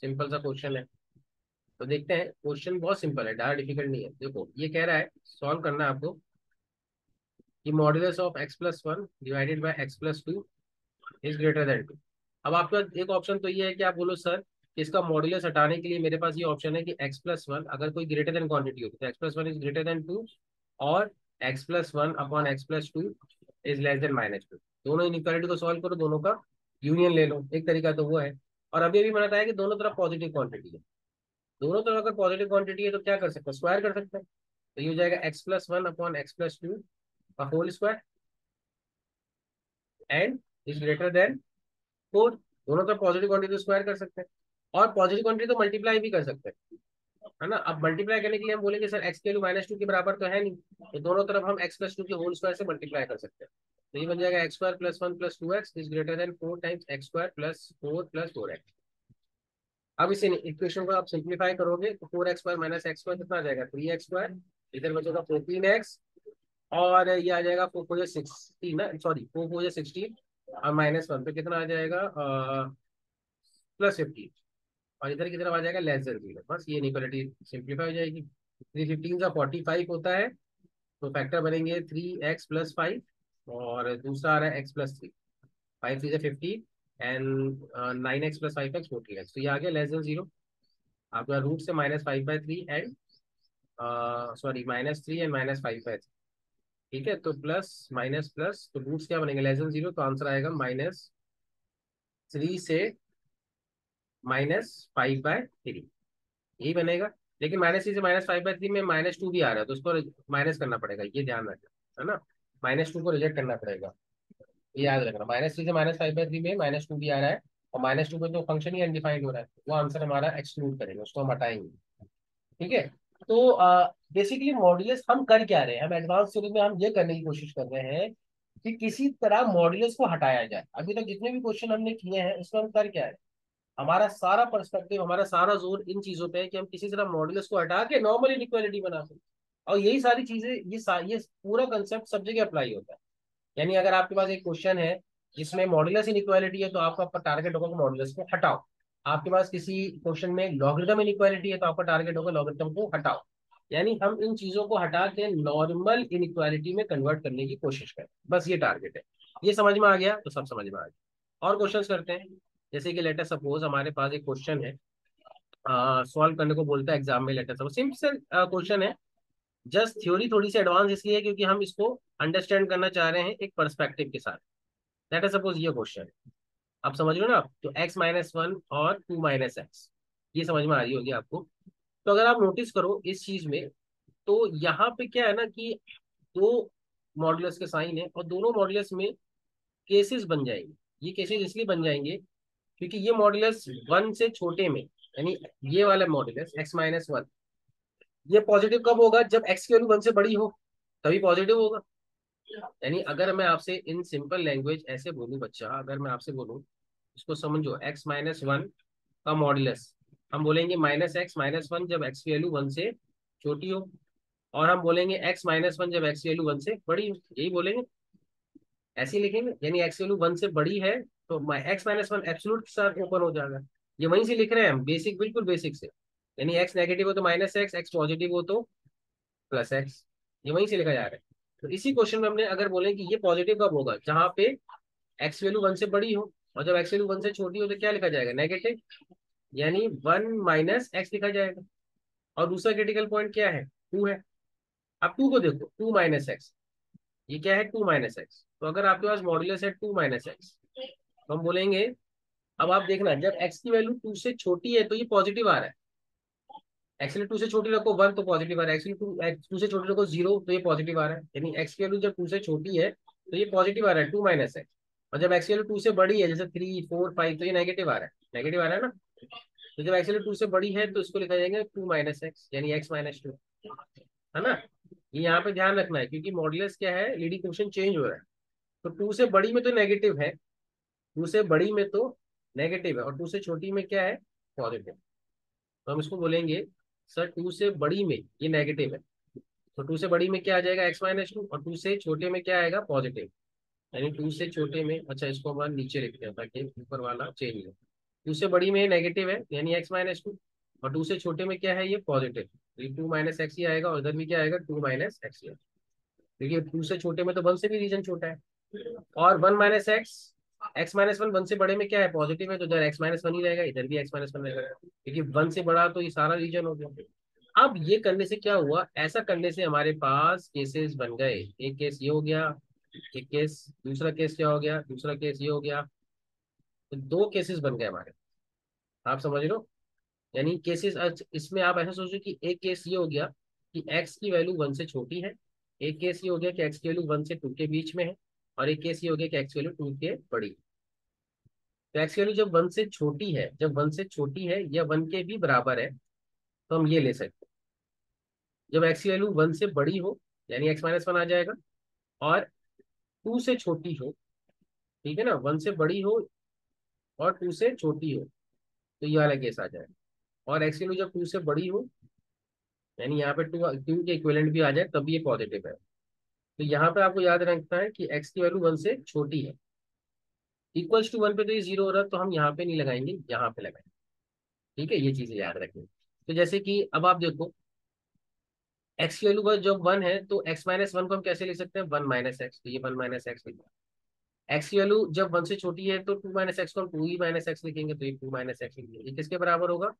सिंपल सा क्वेश्चन है, तो देखते हैं। क्वेश्चन बहुत सिंपल है, ज़्यादा डिफिकल्ट नहीं है। देखो ये कह रहा है, सॉल्व करना है आपको, कि modulus of x + 1 divided by x + 2 is greater then 2। अब आपका एक ऑप्शन तो ये है कि आप बोलो सर कि इसका मॉड्यूलस हटाने के लिए मेरे पास ये ऑप्शन है कि x + 1 अगर कोई ग्रेटर देन क्वांटिटी होती है तो x + 1 इज ग्रेटर देन 2, और x + 1/x + 2 is less then -2। दोनों इनइक्वालिटी को सॉल्व करो, दोनों का यूनियन ले लो, एक तरीका तो वो है। और अभी अभी मैंने बताया कि दोनों तरफ पॉजिटिव क्वांटिटी है, दोनों तरफ अगर पॉजिटिव क्वांटिटी है तो क्या कर सकते हैं? स्क्वायर कर सकते हैं। तो ये हो जाएगा x + 1/x + 2 का whole square and is greater than 4। दोनों तरफ पॉजिटिव क्वांटिटी स्क्वायर कर सकते हैं। और पॉजिटिव क्वांटिटी तो मल्टीप्लाई भी कर सकते हैं, है ना। अब मल्टीप्लाई करने के लिए हम बोलेंगे सर एक्स की वैल्यू -2 के बराबर तो है नहीं, तो दोनों तरफ हम x+2 के होल स्क्वायर से मल्टीप्लाई कर सकते हैं। तो ये बन जाएगा x² + 1 + 2x is greater than 4 times x² + 4 + 4x। अब इस इक्वेशन को आप सिंप्लीफाई करोगे तो 4x² - x² कितना आ जाएगा 3x², इधर बचेगा 14x, और ये आ जाएगा 4×4 = 16 ना, सॉरी 4×4 = 16, और -1 पे कितना आ जाएगा +15, और इधर की तरफ आ जाएगा <0। बस ये इनइक्वालिटी सिंप्लीफाई हो जाएगी। 3 15 = 45 होता है, तो फैक्टर बनेंगे 3x + 5, और दूसरा आ रहा है x + 3, 5 3 = 50 and 9x + 5x 14x, तो ये आ गया <0। आपका रूट से -5/3 एंड सॉरी -3 एंड -5/3, ठीक है। तो प्लस माइनस प्लस, तो रूट्स क्या बनेंगे <0, तो आंसर आएगा -3 से -5/3, यही बनेगा। लेकिन -3 से -5/3 में -2 भी आ रहा है, तो उसको माइनस करना पड़ेगा, ये ध्यान रखना, है ना। -2 को रिजेक्ट करना पड़ेगा, ये याद रखना। -3 से -5/3 में -2 भी आ रहा है, और -2 पे तो फंक्शन ही अनडिफाइंड हो रहा है, वो आंसर हमारा एक्सक्लूड करेंगे, उसको हम हटाएंगे, ठीक है। तो बेसिकली मॉड्यूलस हम कर क्या रहे हैं, हम एडवांस थ्योरी में हम ये करने की कोशिश कर रहे हैं कि किसी तरह मॉड्यूलस को हटाया जाए। अभी तक जितने भी क्वेश्चन हमने किए हैं उसमें हम कर क्या है, हमारा सारा पर्सपेक्टिव, हमारा सारा जोर इन चीजों पे है कि हम किसी तरह मॉड्यूलस को हटा के नॉर्मल इनइक्वालिटी बना सकें। और यही सारी चीजें, ये पूरा कंसेप्ट सब जगह अप्लाई होता है। यानी अगर आपके पास एक क्वेश्चन है जिसमें मॉड्यूलस इनइक्वालिटी है, तो आपका टारगेट होगा कि मॉड्यूलस को हटाओ। आपके पास किसी क्वेश्चन में लॉगरिथम इनइक्वालिटी है, तो आपका टारगेट होगा लॉगरिथम को हटाओ। यानी हम इन चीजों को हटा के नॉर्मल इनइक्वालिटी में कन्वर्ट करने की कोशिश करें, बस ये टारगेट है। ये समझ में आ गया तो सब समझ में आ गया। और क्वेश्चन करते हैं। जैसे कि लेटर सपोज हमारे पास एक क्वेश्चन है, सॉल्व करने को बोलता है एग्जाम में। लेटर सपोज सिंपल क्वेश्चन है, जस्ट थ्योरी थोड़ी सी एडवांस इसलिए है क्योंकि हम इसको अंडरस्टैंड करना चाह रहे हैं एक पर्सपेक्टिव के साथ। लेटर सपोज ये क्वेश्चन है, आप समझ लो ना आप, तो x-1 और 2 - x, ये समझ में आ रही होगी आपको। तो अगर आप नोटिस करो इस चीज में, तो यहाँ पे क्या है ना कि दो मॉडुलस के साइन है, और दोनों मॉडुलस में केसेस बन जाएंगे। ये केसेस इसलिए बन जाएंगे क्योंकि ये मॉडुलस 1 से छोटे में, यानी ये वाला मॉडुलस x-1, ये पॉजिटिव कब होगा, जब x की वैल्यू 1 से बड़ी हो, तभी पॉजिटिव होगा। यानी अगर मैं आपसे इन सिंपल लैंग्वेज ऐसे बोलूं बच्चा, अगर मैं आपसे बोलूं इसको समझो, x-1 का मॉडुलस, हम बोलेंगे -x-1 जब x की वैल्यू 1 से छोटी हो, और हम बोलेंगे x-1 जब x की वैल्यू 1 से बड़ी हो, यही बोलेंगे, ऐसे ही लिखेंगे। यानी x की वैल्यू 1 से बड़ी है तो x-1 एब्सोल्यूट के साथ ओपन हो जाएगा। ये वहीं से लिख रहे हैं हम, बेसिक, बिल्कुल बेसिक से। यानी x नेगेटिव हो तो -x, x पॉजिटिव हो तो +x, ये वहीं से लिखा जा रहा है। तो इसी क्वेश्चन में हमने अगर बोले कि ये पॉजिटिव कब होगा, जहां पे x वैल्यू 1 से बड़ी हो, और जब x वैल्यू 1 से छोटी हो तो क्या लिखा जाएगा, नेगेटिव, यानी 1 - x लिखा जाएगा। और दूसरा क्रिटिकल पॉइंट क्या है, 2 है। अब 2 को देखो, 2 - x, ये क्या है 2 - x। तो अगर आपके पास मॉड्यूलस है 2 - x, तो हम बोलेंगे, अब आप देखना जब x की वैल्यू 2 से छोटी है तो ये पॉजिटिव आ रहा है। एक्चुअली 2 से छोटी रखो 1 तो पॉजिटिव आ रहा है, एक्चुअली 2 से छोटी रखो 0 तो ये पॉजिटिव आ रहा है। यानी x की वैल्यू जब 2 से छोटी है तो ये पॉजिटिव आ रहा है 2 - x, और जब x की वैल्यू 2 से बड़ी है जैसे 3 4 5 तो ये नेगेटिव आ रहा है, नेगेटिव आ रहा है ना। तो जब x की वैल्यू 2 से बड़ी है तो इसको लिखा जाएगा 2 - x, यानी x-2, है ना। ये यहाँ पे ध्यान रखना है क्योंकि मॉडुलस क्या है, लीडिंग क्वेश्चन चेंज हो रहा है। तो 2 से बड़ी में तो नेगेटिव है, 2 से बड़ी में तो नेगेटिव है, और 2 से छोटी में क्या है, पॉजिटिव। तो हम इसको बोलेंगे सर 2 से बड़ी में ये नेगेटिव है, तो 2 से बड़ी में क्या आ जाएगा x-2, और 2 से छोटे में क्या आएगा, पॉजिटिव। यानी 2 से छोटे में, अच्छा इसको हम नीचे लिखते हैं ताकि ऊपर वाला चेंज हो। 2 से बड़ी में नेगेटिव है यानी x-2, और 2 से छोटे में क्या है, ये पॉजिटिव, तो ये 2 - x ही आएगा, और इधर भी क्या आएगा 2 - x ही आएगा। देखिए 2 से छोटे में तो 1 से भी रीजन छोटा है, और 1 - x, x-1 1 से बड़े में क्या है, पॉजिटिव है, तो इधर x-1 ही रहेगा, इधर भी x-1 रहेगा, क्योंकि 1 से बड़ा तो ये सारा रीजन हो गया। अब ये करने से क्या हुआ, ऐसा करने से हमारे पास केसेस बन गए। एक केस ये हो गया, एक केस, दूसरा केस क्या हो गया, दूसरा केस ये हो गया, तो 2 केसेस बन गए हमारे, आप समझ लो। यानी केसेस इसमें आप ऐसा सोचो कि एक केस ये हो गया कि x की वैल्यू 1 से छोटी है, एक केस ये हो गया कि x की वैल्यू 1 से 2 के बीच में है, और एक केस ये हो गया कि x की वैल्यू 2 के बड़ी है। तो एक्स की वैल्यू जब वन से छोटी है, जब वन से छोटी है या वन के भी बराबर है, तो हम ये ले सकते हैं। जब एक्स की वैल्यू वन से बड़ी हो, यानी एक्स माइनस वन आ जाएगा, और टू से छोटी हो, ठीक है ना, वन से बड़ी हो और टू से छोटी हो, तो ये वाला केस आ जाएगा। और एक्स की वैल्यू जब टू से बड़ी हो, यानी यहाँ पे टू टू के इक्विवेलेंट भी आ जाए, तब ये पॉजिटिव है। तो यहाँ पे आपको याद रखना है कि एक्स की वैल्यू वन से छोटी है। इक्वल्स टू वन पे तो ये जीरो हो रहा है, तो हम यहाँ पे नहीं लगाएंगे, यहाँ पे लगाएंगे। ठीक है, ये चीजें याद रखें। तो जैसे कि अब आप देखो, एक्स की वैल्यू जब वन है, तो एक्स माइनस वन को हम कैसे लिख सकते हैं, वन माइनस एक्स, तो ये वन माइनस एक्स लिखा। एक्स की वैल्यू जब वन से छोटी है, तो टू माइनस एक्स को हम टू ही माइनस एक्स लिखेंगे, तो ये टू माइनस एक्स लिखेंगे। ये किसके बराबर होगा,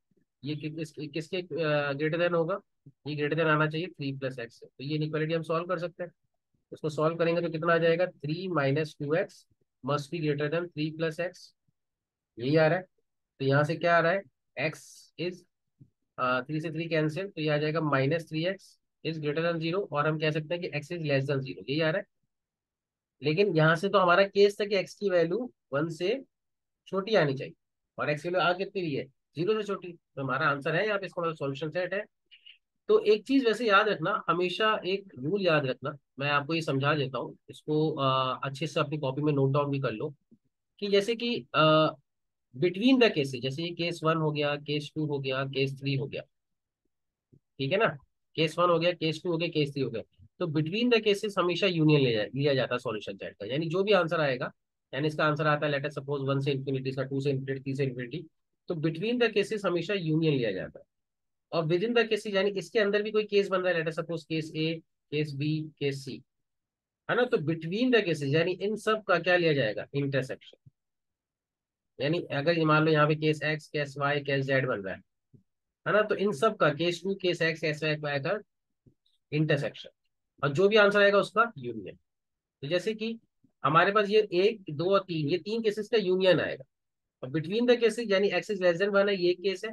ये किसके ग्रेटर देन होगा, ये ग्रेटर देन आना चाहिए थ्री प्लस एक्स से। तो ये इनइक्वालिटी हम सॉल्व कर सकते हैं। उसको सॉल्व करेंगे तो कितना आ जाएगा, three minus two x must be greater than three plus x, यही आ रहा है। तो यहाँ से क्या आ रहा है, एक्स इज, थ्री से थ्री कैंसिल, तो ये आ जाएगा minus three x is greater than zero, और हम कह सकते हैं कि x is less than zero, यही आ रहा है। लेकिन यहाँ से तो हमारा केस था कि एक्स की वैल्यू वन से छोटी आनी चाहिए, और एक्स की वैल्यू आ कितनी रही है, जीरो से छोटी, तो हमारा आंसर है यहाँ पे, इसका मतलब सॉल्यूशन सेट है। तो एक चीज वैसे याद रखना, हमेशा एक रूल याद रखना, मैं आपको ये समझा देता हूँ इसको, अच्छे से अपनी कॉपी में नोट डाउन भी कर लो। कि जैसे कि बिटवीन द केसेस, जैसे ये केस वन हो गया, केस टू हो गया, केस थ्री हो गया, ठीक है ना, केस वन हो गया, केस टू हो गया, केस थ्री हो गया, तो बिटवीन द केसेस हमेशा यूनियन लिया जाता है सॉल्यूशन सेट का। यानी जो भी आंसर आएगा, यानी इसका आंसर आता है लेट अस सपोज वन से इन्फिनिटी, इसका टू से इन्फिनिटी, थ्री से इन्फिनिटी, तो बिटवीन द केसेस हमेशा यूनियन लिया जाता है। और विद इन द केसेस, यानी इसके अंदर भी कोई केस बन रहा है, लेट अस सपोज केस ए, केस बी, केस सी, है ना, तो बिटवीन द केसेस यानी इन सब का क्या लिया जाएगा, इंटरसेक्शन। यानी अगर ये मान लो यहाँ पे case x, case y, case z बन रहा है ना, तो इन सब का case two, case x, case y का इंटरसेक्शन, और जो भी आंसर आएगा उसका यूनियन। तो जैसे कि हमारे पास ये एक, दो और तीन, ये तीन केसेस का यूनियन आएगा। और बिटवीन द केसेस यानी x is less then one है, ये केस है,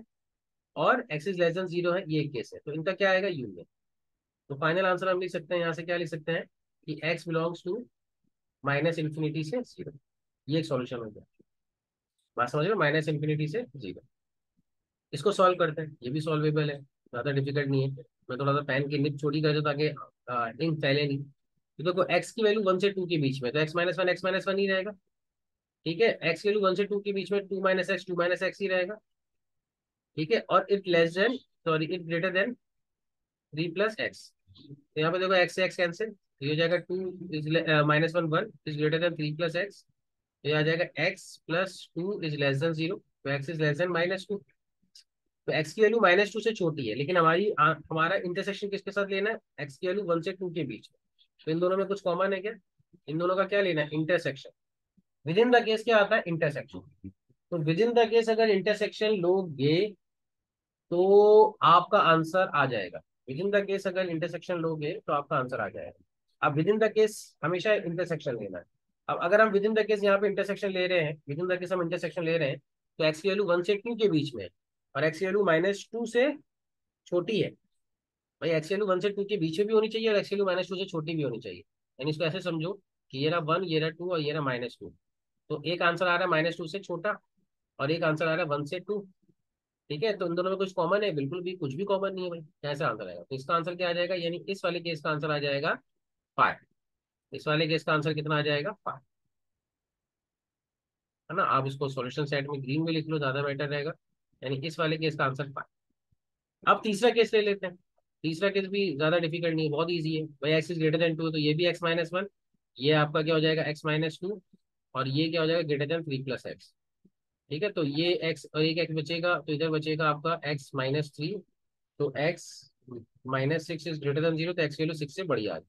और x is less than zero है, ये केस है, तो इनका क्या आएगा, यूनियन। तो फाइनल आंसर हम लिख सकते हैं, यहाँ से क्या लिख सकते हैं कि x belongs to minus infinity से जीरो, ये एक सॉल्यूशन हो गया। बात समझ रहे हो, माइनस इन्फिनिटी से जीरो। इसको सॉल्व करते हैं, ये भी सॉल्वेबल है, ज्यादा डिफिकल्ट नहीं है। मैं थोड़ा सा पेन की निब छोटी कर देता ताकि इंक फैले नहीं। तो देखो एक्स की वैल्यू वन से टू के बीच में, तो एक्स माइनस वन ही रहेगा। ठीक है, एक्स की वैल्यू वन से टू के बीच में, टू माइनस एक्स ही रहेगा। ठीक है, और it less than, sorry it greater than three plus x, तो यहाँ पे देखो एक्स से एक्स कैंसिल, तो ये हो जाएगा two is minus one, one is greater than three plus x, तो ये आ जाएगा x plus two is less than zero, तो x is less than minus two. तो एक्स की वैल्यू माइनस टू से छोटी है, लेकिन हमारा इंटरसेक्शन किसके साथ लेना है, एक्स की वैल्यू वन से टू के बीच में, तो इन दोनों में कुछ कॉमन है क्या, इन दोनों का क्या लेना है, intersection. With in the case क्या आता है, इंटरसेक्शन। तो विद इन द केस अगर इंटरसेक्शन लोगे, तो आपका आंसर आ जाएगा। विद इन द केस अगर इंटरसेक्शन लोगे तो आपका आंसर आ जाएगा। अब विद इन द केस हमेशा इंटरसेक्शन लेना है। अब अगर हम विद इन द केस यहाँ पे इंटरसेक्शन ले रहे हैं, विद इन द केस हम इंटरसेक्शन ले रहे हैं, तो एक्स की वैल्यू वन से टू के बीच में है, और एक्स की वैल्यू माइनस टू से छोटी है। भाई एक्स की वैल्यू वन से टू के बीच में भी होनी चाहिए, और एक्स की वैल्यू माइनस टू से छोटी भी होनी चाहिए। यानी इसको ऐसे समझो कि ये रहा वन, ये रहा टू, और ये रहा माइनस टू। तो एक आंसर आ रहा है माइनस टू से छोटा, और एक आंसर आ रहा है वन से टू। ठीक है, तो इन दोनों में कुछ कॉमन है, बिल्कुल भी कुछ भी कॉमन नहीं है भाई, कैसे आंसर आएगा, तो इसका आंसर क्या आ जाएगा, यानी इस वाले केस का आंसर आ जाएगा फाइव। इस वाले केस का आंसर कितना आ जाएगा, फाइव, है ना। आप इसको सॉल्यूशन सेट में ग्रीन में लिख लो, ज्यादा बेटर रहेगा। यानी इस वाले केस का आंसर फाइव। अब तीसरा केस ले लेते हैं। तीसरा केस भी ज्यादा डिफिकल्ट नहीं है, बहुत ईजी है भाई, x is greater than two, तो ये भी एक्स माइनस वन, ये आपका क्या हो जाएगा, एक्स माइनस टू, और ये क्या हो जाएगा, greater than three plus x. ठीक है, तो ये एक्स और एक एक्स बचेगा, तो इधर बचेगा आपका एक्स माइनस थ्री, तो x minus six is greater then zero, तो एक्स वैल्यू सिक्स से बड़ी आ गई।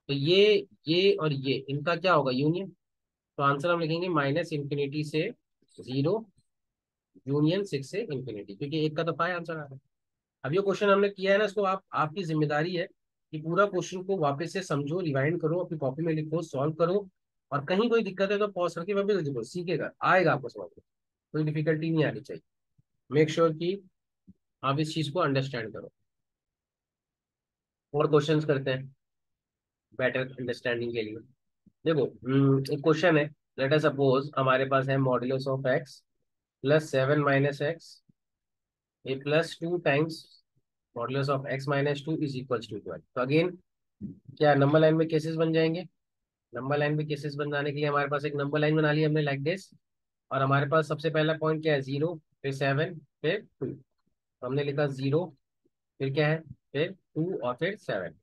तो ये और ये इनका क्या होगा, यूनियन। तो आंसर हम लिखेंगे माइनस इंफिनिटी से जीरो, यूनियन सिक्स से इंफिनिटी, क्योंकि एक का तो पाए आंसर आ रहा है। अब ये क्वेश्चन हमने किया है ना, इसको आप, आपकी जिम्मेदारी है कि पूरा क्वेश्चन को वापस से समझो, रिवाइंड करो, अपनी कॉपी में लिखो, सॉल्व करो, और कहीं कोई दिक्कत है तो पॉज करके वापस देखो, सीखेगा, आएगा आपको समझ में, कोई डिफिकल्टी नहीं आनी चाहिए। मेक श्योर कि आप इस चीज को अंडरस्टैंड करो। और क्वेश्चंस करते हैं बेटर अंडरस्टैंडिंग के लिए। देखो एक क्वेश्चन है, लेट अस सपोज हमारे पास है modulus of x plus 7 - x a plus 2 times modulus of x minus 2 is equal to 12। तो अगेन क्या नंबर लाइन में केसेस बन जाएंगे? नंबर लाइन में केसेस बन जाने के लिए हमारे पास एक नंबर लाइन बना ली हमने लाइक दिस। और हमारे पास सबसे पहला पॉइंट क्या है? 0, फिर 7, फिर 2। हमने लिखा 0, फिर क्या है, फिर 2 और फिर 7।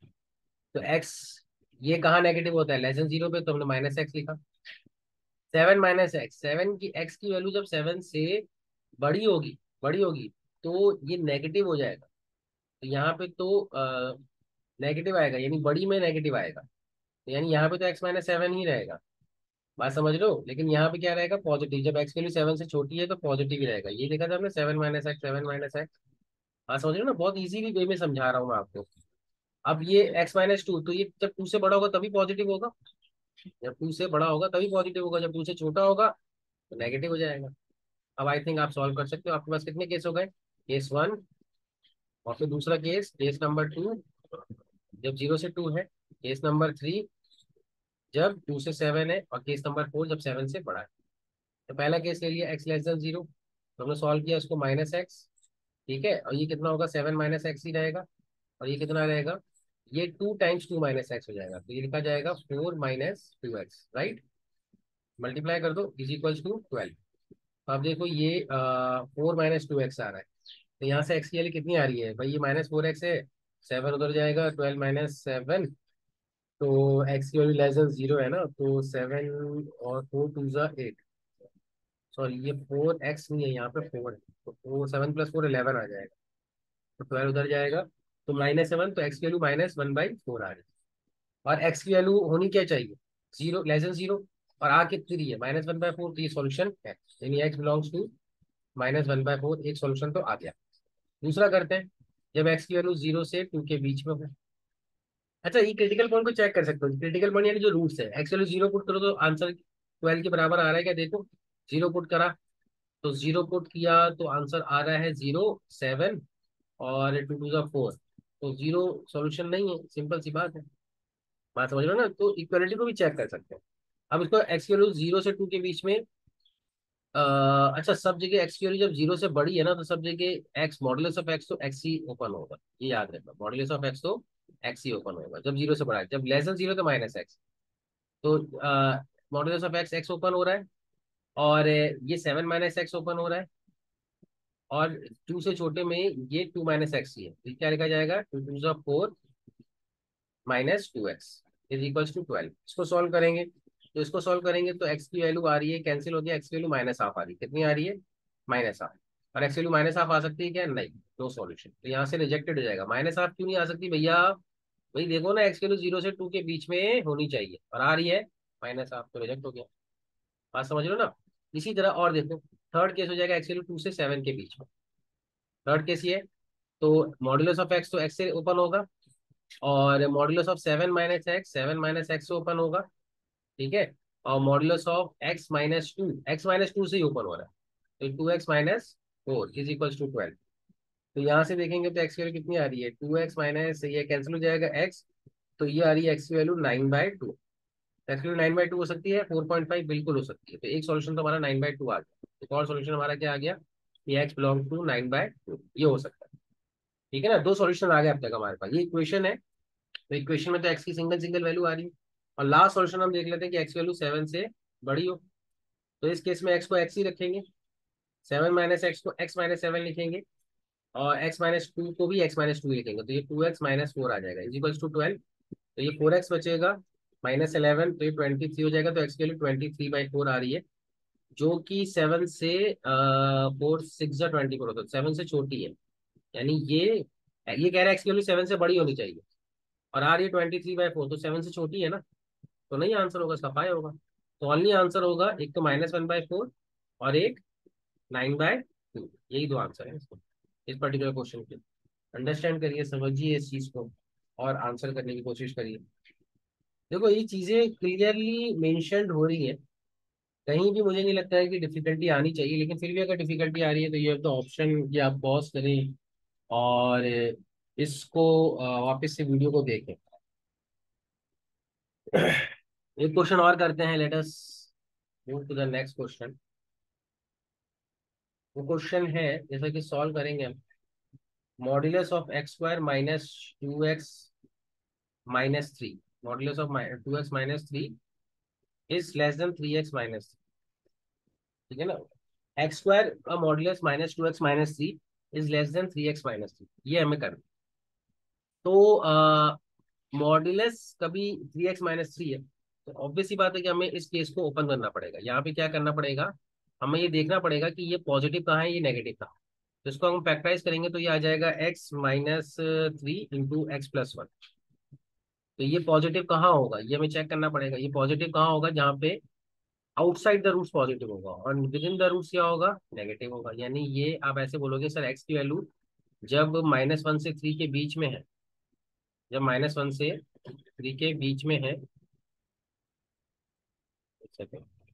तो एक्स ये कहाँ नेगेटिव होता है? लेस देन 0 पे, तो हमने -x लिखा। 7 - x, 7 की x की वैल्यू जब 7 से बड़ी होगी तो ये नेगेटिव हो जाएगा। तो यहाँ पे तो नेगेटिव आएगा, यानी बड़ी में नेगेटिव आएगा। तो यानी यहाँ पे तो x - 7 ही रहेगा। बात समझ लो, लेकिन यहाँ पे क्या रहेगा? पॉजिटिव। जब x की वैल्यू 7 से छोटी है तो पॉजिटिव ही रहेगा। ये देखा था हमने, 7 - x, 7 - x। बात समझ लो ना, बहुत इजीली वे में समझा रहा हूँ मैं आपको। अब ये x - 2, तो ये जब 2 से बड़ा होगा तभी पॉजिटिव होगा। जब 2 से बड़ा होगा तभी पॉजिटिव होगा, जब 2 से छोटा होगा तो नेगेटिव हो जाएगा। अब आई थिंक आप सॉल्व कर सकते हो। आपके पास कितने केस हो गए? केस 1, और फिर दूसरा केस, केस नंबर 2, जब 0 से 2 है। केस नंबर 3, जब 2 से 7 है। और केस नंबर 4, जब 7 से बड़ा है। तो पहला केस ले लिया x <0, तो हमने सॉल्व किया उसको -x। ठीक है, और ये कितना होगा? 7 - x ही रहेगा। और ये कितना रहेगा? ये 2 × 2 - x हो जाएगा, तो ये लिखा जाएगा 4 - 2x, राइट। मल्टीप्लाई कर दो, इज इक्वल टू 12। तो अब देखो ये 4 - 2x आ रहा है। तो यहाँ से x की वैल्यू कितनी आ रही है भाई? ये -4x है। 7 उधर जाएगा, 12 - 7। तो x की वैल्यू लेस देन 0 है ना, तो 7 और 4 × 2 = 8। सॉरी, ये 4x नहीं है, यहाँ पे 4 है। तो 7 + 4 11 आ जाएगा। तो 12 उधर जाएगा, तो -7। तो x की वैल्यू -1/4 आ रही है। और x की वैल्यू होनी क्या चाहिए? 0, लेस देन 0। और आ कितनी है? -1/4। तो ये सॉल्यूशन है, यानी x बिलोंग्स टू -1/4। एक सॉल्यूशन तो आ गया। दूसरा करते हैं, जब x की वैल्यू 0 से 2 के बीच में हो। अच्छा, ये क्रिटिकल पॉइंट को चेक कर सकते हो। क्रिटिकल पॉइंट यानी जो रूट्स है, x की वैल्यू 0 पुट करो तो आंसर 12 के बराबर आ रहा है क्या? देखो, 0 पुट करा तो 0 पुट किया तो आंसर आ रहा है 0, 7 और 2 × 2 = 4। तो 0 सॉल्यूशन नहीं है, सिंपल सी बात है। बात समझ लो ना, तो इक्वालिटी को भी चेक कर सकते हैं। अब इसको एक्स की वैल्यू 0 से 2 के बीच में अच्छा, सब जगह एक्स की वैल्यू जब 0 से बड़ी है ना, तो सब जगह एक्स मॉडुलस ऑफ एक्स तो एक्स ही ओपन होगा। ये याद रखना, मॉडुलस ऑफ एक्स तो एक्स ही ओपन होगा जब 0 से बड़ा है। जब लेस देन 0 तो -x। तो modulus of x x open हो रहा है, और ये 7 - x ओपन हो रहा है। और 2 से छोटे में ये 2 - x ही है। तो क्या लिखा जाएगा? 2 × 2 = 4 -2x इज इक्वल्स टू 12। इसको सॉल्व करेंगे, तो इसको सॉल्व करेंगे तो x की वैल्यू आ रही है, कैंसिल हो गया। x की वैल्यू -1/2 आ रही है। कितनी आ रही है? -1/2। और x की वैल्यू -1/2 आ सकती है क्या? नहीं। No solution. तो यहाँ से रिजेक्टेड हो जाएगा। -1/2 क्यों नहीं आ सकती भैया? भाई देखो ना, x की वैल्यू 0 से 2 के बीच में होनी चाहिए, और आ रही है -1/2, तो रिजेक्ट हो गया। बात समझ लो ना। इसी तरह और देखो, थर्ड केस हो जाएगा x की वैल्यू 2 से 7 के बीच में। थर्ड केस ये, तो मॉड्यूलस ऑफ x तो x से ओपन होगा, और मॉड्यूलस ऑफ 7 - x 7 - x से ओपन होगा। ठीक है। और मॉड्यूलस ऑफ x - 2 से ही ओपन हो रहा है, तो 2x - 4 इज इक्वल टू 12। तो यहाँ से देखेंगे तो x की वैल्यू कितनी आ रही है? 2x माइनस ये कैंसिल हो जाएगा x। तो ये आ रही है x की वैल्यू 9/2। x की वैल्यू 9/2 हो सकती है, 4.5 बिल्कुल हो सकती है। तो एक सॉल्यूशन तो हमारा 9/2 आ गया। एक और सॉल्यूशन हमारा क्या आ गया? ये x बिलोंग टू 9/2, ये हो सकता है। ठीक है ना, दो सॉल्यूशन आ गए अब तक हमारे पास। ये इक्वेशन है, तो इक्वेशन में तो x की सिंगल सिंगल वैल्यू आ रही है। और लास्ट सॉल्यूशन हम देख लेते हैं कि x वैल्यू 7 से बड़ी हो। तो इस केस में x को x ही रखेंगे, 7 - x को x - 7 लिखेंगे, और x - 2 को भी x - 2 लिखेंगे। तो ये 2x - 4 आ जाएगा, इज इक्वल्स टू 12। तो ये 4x बचेगा, -11, तो ये 23 हो जाएगा। तो x की वैल्यू 23/4 आ रही है, जो कि 7 से 4 × 6 = 24 होता है, 7 से छोटी है। यानी ये कह रहा है x की वैल्यू 7 से बड़ी होनी चाहिए, और आ रही है 23/4, तो 7 से छोटी है ना। तो नहीं आंसर होगा, इसका पाई होगा। तो ओनली आंसर होगा एक तो -1/4 और एक 9/2। यही दो आंसर है इसको, इस पर्टिकुलर क्वेश्चन के। अंडरस्टैंड करिए, समझिए इस चीज को, और आंसर करने की कोशिश करिए। देखो, ये चीजें क्लियरली मेंशन्ड हो रही है, कहीं भी मुझे नहीं लगता है कि डिफिकल्टी आनी चाहिए। लेकिन फिर भी अगर डिफिकल्टी आ रही है तो ये तो ऑप्शन कि आप पॉज करें और इसको वापस से वीडियो को देखें। एक क्वेश्चन और करते हैं, let us move to the next question. वो क्वेश्चन है जैसा कि सॉल्व करेंगे हम। Modulus of x square minus 2x minus three, modulus of 2x minus three is less than 3x minus, ठीक है ना। एक्स स्क्वायर का modulus minus 2x minus three is less than 3x minus three, ये हमें करना। तो modulus कभी 3x minus three है, तो ऑब्वियस ही बात है कि हमें इस केस को ओपन करना पड़ेगा। यहाँ पे क्या करना पड़ेगा, हमें ये देखना पड़ेगा कि ये पॉजिटिव कहाँ है, ये नेगेटिव कहाँ है। तो इसको हम फैक्टराइज करेंगे तो ये आ जाएगा x minus three into x plus one. तो ये पॉजिटिव कहाँ होगा, ये हमें चेक करना पड़ेगा। ये पॉजिटिव कहाँ होगा, जहाँ पे आउटसाइड द रूट्स पॉजिटिव होगा और विद इन द रूट्स क्या होगा, नेगेटिव होगा। यानी ये आप ऐसे बोलोगे सर एक्स की वैल्यू जब -1 से 3 के बीच में है, जब -1 से 3 के बीच में है,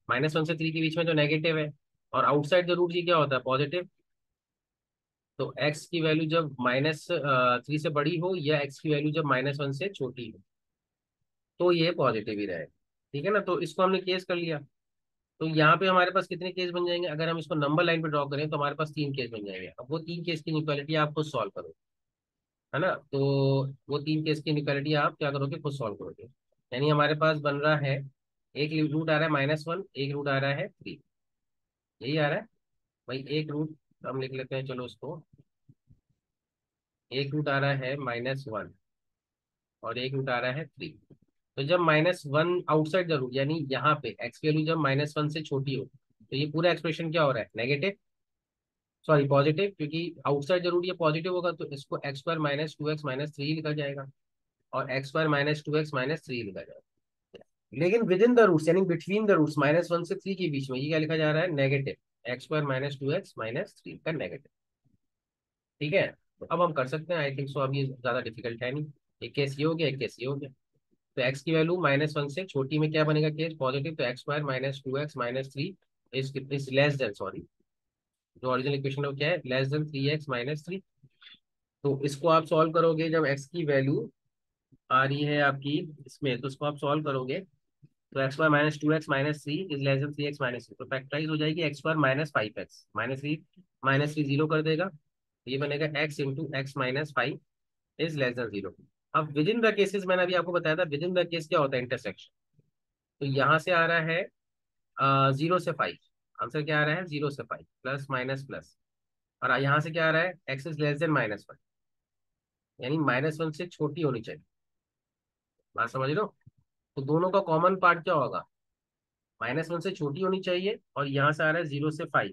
-1 से 3 के बीच में तो नेगेटिव है, और आउटसाइड द रूट ये क्या होता है, पॉजिटिव। तो एक्स की वैल्यू जब -3 से बड़ी हो या एक्स की वैल्यू जब -1 से छोटी हो, तो ये पॉजिटिव ही रहे, ठीक है ना। तो इसको हमने केस कर लिया। तो यहाँ पे हमारे पास कितने केस बन जाएंगे, अगर हम इसको नंबर लाइन पे ड्रॉ करें तो हमारे पास 3 केस बन जाएंगे। अब वो 3 केस की इनइक्वालिटी आप खुद सॉल्व करो, है ना। तो वो 3 केस की इनइक्वालिटी आप क्या करोगे, खुद सॉल्व करोगे। यानी हमारे पास बन रहा है, एक रूट आ रहा है -1, एक रूट आ रहा है 3, यही आ रहा है भाई। एक रूट हम लिख लेते हैं, चलो उसको, एक रूट आ रहा है -1 और एक रूट आ रहा है 3। तो जब -1 आउटसाइड द रूट, यानी यहाँ पे एक्स की वैल्यू जब -1 से छोटी हो, तो ये पूरा एक्सप्रेशन क्या हो रहा है, नेगेटिव, सॉरी पॉजिटिव, क्योंकि आउटसाइड द रूट ये पॉजिटिव होगा। तो इसको x square minus 2x minus three लिखा जाएगा, और x square minus 2x minus three लिखा जाएगा। लेकिन विद इन द रूट्स यानी बिटवीन द रूट्स -1 से 3 के बीच में ये क्या लिखा जा रहा है, negative, x square minus 2x minus three का नेगेटिव, ठीक है। तो अब हम कर सकते हैं, आई थिंक सो। अब ये ज्यादा डिफिकल्ट है नहीं। एक केस ये हो गया, एक केस ये हो गया। तो एक्स की वैल्यू -1 से छोटी में क्या बनेगा केस, पॉजिटिव। तो x square minus 2x minus three is less then, sorry जो ओरिजिनल इक्वेशन है वो क्या है, less than 3x minus three. तो इसको आप सॉल्व करोगे जब एक्स की वैल्यू आ रही है आपकी इसमें, तो इसको आप सॉल्व करोगे तो x square minus 2x minus three is less than 3x minus three. तो फैक्टराइज हो जाएगी x square minus 5x minus three zero कर देगा, तो ये बनेगा x into x minus five is less than zero. अब विद इन द केसेस, मैंने अभी आपको बताया था विद इन द केस क्या होता है, इंटरसेक्शन। तो यहाँ से आ रहा है 0 से 5, आंसर क्या आ रहा है 0 से 5, प्लस माइनस प्लस। और यहाँ से क्या आ रहा है, एक्स इज लेस देन -1, यानी -1 से छोटी होनी चाहिए। बात समझ लो। तो दोनों का कॉमन पार्ट क्या होगा, -1 से छोटी होनी चाहिए, और यहाँ से आ रहा है 0 से 5।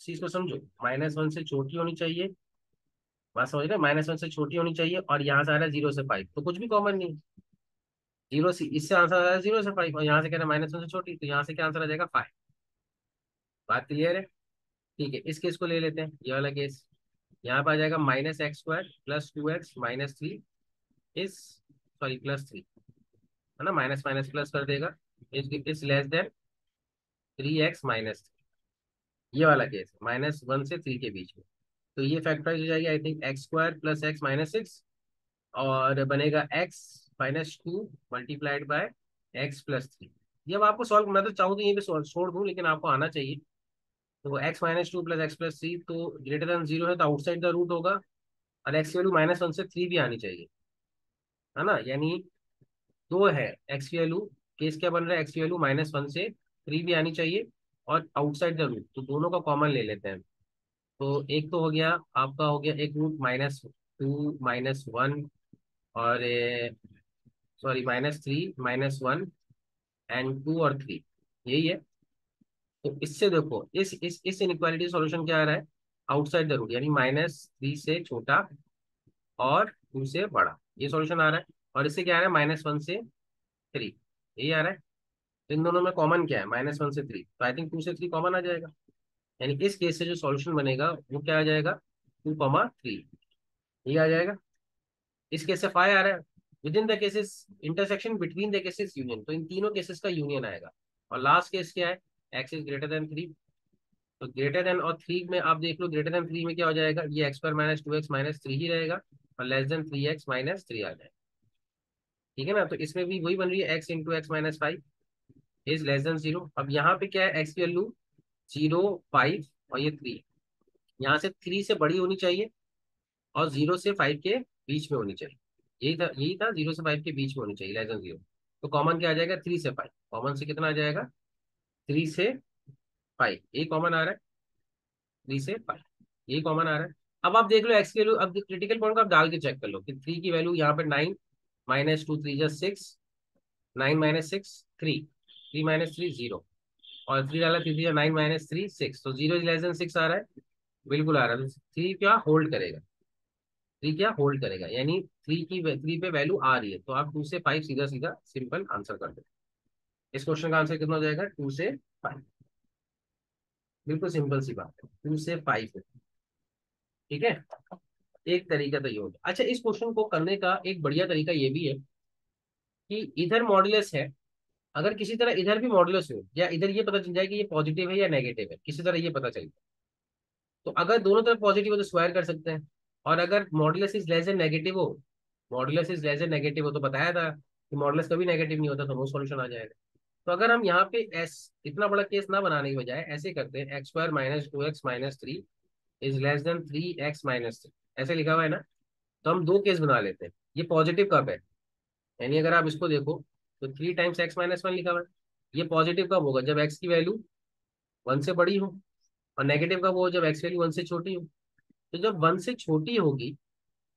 इस चीज को समझो, -1 से छोटी होनी चाहिए। बात समझ रहे, -1 से छोटी होनी चाहिए, और यहाँ से आ रहा है 0 से 5, तो कुछ भी कॉमन नहीं। जीरो से इससे आंसर आ रहा है 0 से 5, और यहाँ से कह रहे हैं -1 से छोटी, तो यहाँ से क्या आंसर आ जाएगा 5। बात क्लियर है, ठीक है। इस केस को ले लेते हैं, ये वाला केस। यहाँ पे आ जाएगा -x² plus 2x minus three is, sorry plus three, है ना, माइनस माइनस प्लस कर देगा, is less than 3x minus three. ये वाला केस -1 से 3 के बीच में। तो ये फैक्टराइज हो जाएगी, I think x² plus x minus 6, और बनेगा x minus 2 multiplied by x plus three. ये अब आपको सॉल्व, मैं तो चाहूँ तो यहीं पे छोड़ दूँ, लेकिन आपको आना चाहिए। तो x minus 2 plus x plus three, तो ग्रेटर देन जीरो है तो आउटसाइड द रूट होगा, और x की वैल्यू -1 से 3 भी आनी चाहिए, है ना। यानी दो है एक्स की वैल्यू, केस क्या बन रहा है, एक्स की वैल्यू -1 से 3 भी आनी चाहिए, और आउटसाइड द रूट, तो दोनों का कॉमन ले लेते हैं। तो एक तो हो गया आपका, हो गया एक रूट -2 -1, और सॉरी -3 -1 एंड 2 और 3, यही है। तो इससे देखो, इस इनइक्वालिटी सॉल्यूशन क्या आ रहा है, आउटसाइड द रूट, यानी -3 से छोटा और 2 से बड़ा, ये सॉल्यूशन आ रहा है। और इससे क्या आ रहा है, -1 से 3, यही आ रहा है। तो इन दोनों में कॉमन क्या है, -1 से 3, तो आई थिंक 2 से 3 कॉमन आ जाएगा। यानी इस केस से जो सॉल्यूशन बनेगा वो क्या आ जाएगा, 2, 3, ये आ जाएगा। इस केस से 5 आ रहा है, with in the cases intersection between the cases union, तो इन तीनों केसेस का यूनियन आएगा। और लास्ट केस क्या है, एक्स इज ग्रेटर देन 3। तो ग्रेटर देन और 3 में आप देख लो, ग्रेटर देन 3 में क्या हो जाएगा, ये x square minus 2x minus three ही रहेगा, और less than 3x minus three आ जाएगा, ठीक है ना। तो इसमें भी वही बन रही है, x into x minus five, is less than 0। अब यहाँ पे क्या है, एक्स की वैल्यू 0, 5 और ये 3, यहाँ से 3 से बड़ी होनी चाहिए और 0 से 5 के बीच में होनी चाहिए। यही था 0 से 5 के बीच में होनी चाहिए, लेस देन 0। तो कॉमन क्या आ जाएगा, 3 से 5। कॉमन से कितना आ जाएगा, 3 से 5, यही कॉमन आ रहा है, 3 से 5, यही कॉमन आ रहा है। अब आप देख लो एक्स की वैल्यू, अब क्रिटिकल पॉइंट को आप डाल के चेक कर लो कि 3 की वैल्यू यहाँ पे 9, -2 3 जा 6, 9 -6 3, 3 -3 0, और 3 डाला 3 9 -3 6, तो 0 इज लेस देन 6 आ रहा है, बिल्कुल आ रहा है। तो 3 क्या होल्ड करेगा, 3 क्या होल्ड करेगा, यानी 3 पे वैल्यू आ रही है, तो आप 2 से 5 सीधा सीधा सिंपल आंसर कर दो। इस क्वेश्चन का आंसर कितना हो जाएगा, 2 से 5। बिल्कुल सिंपल सी बात है, 2 से 5 है। ठीक है, एक तरीका तो ये हो गया। अच्छा, इस क्वेश्चन को करने का एक बढ़िया तरीका ये भी है कि इधर मॉडुलस है, अगर किसी तरह इधर भी मॉडुलस हो, या इधर ये पता चल जाए कि ये पॉजिटिव है या नेगेटिव है, किसी तरह ये पता चल जाए, तो अगर दोनों तरफ पॉजिटिव हो तो स्क्वायर कर सकते हैं। और अगर modulus is less than negative हो, modulus is less than negative हो, तो बताया था कि मॉडुलस कभी नेगेटिव नहीं होता, तो नो सॉल्यूशन आ जाएगा। तो अगर हम यहाँ पे एस इतना बड़ा केस ना बनाने की बजाय ऐसे करते हैं, x² - 2x - 3 is less than 3x - 3, ऐसे लिखा हुआ है ना, तो हम दो केस बना लेते हैं। ये पॉजिटिव कब है, यानी अगर आप इसको देखो तो 3 × x - 1 लिखा हुआ है। ये पॉजिटिव कब होगा, जब x की वैल्यू 1 से बड़ी हो, और नेगेटिव कब हो, जब x वैल्यू 1 से छोटी हो। तो जब 1 से छोटी होगी,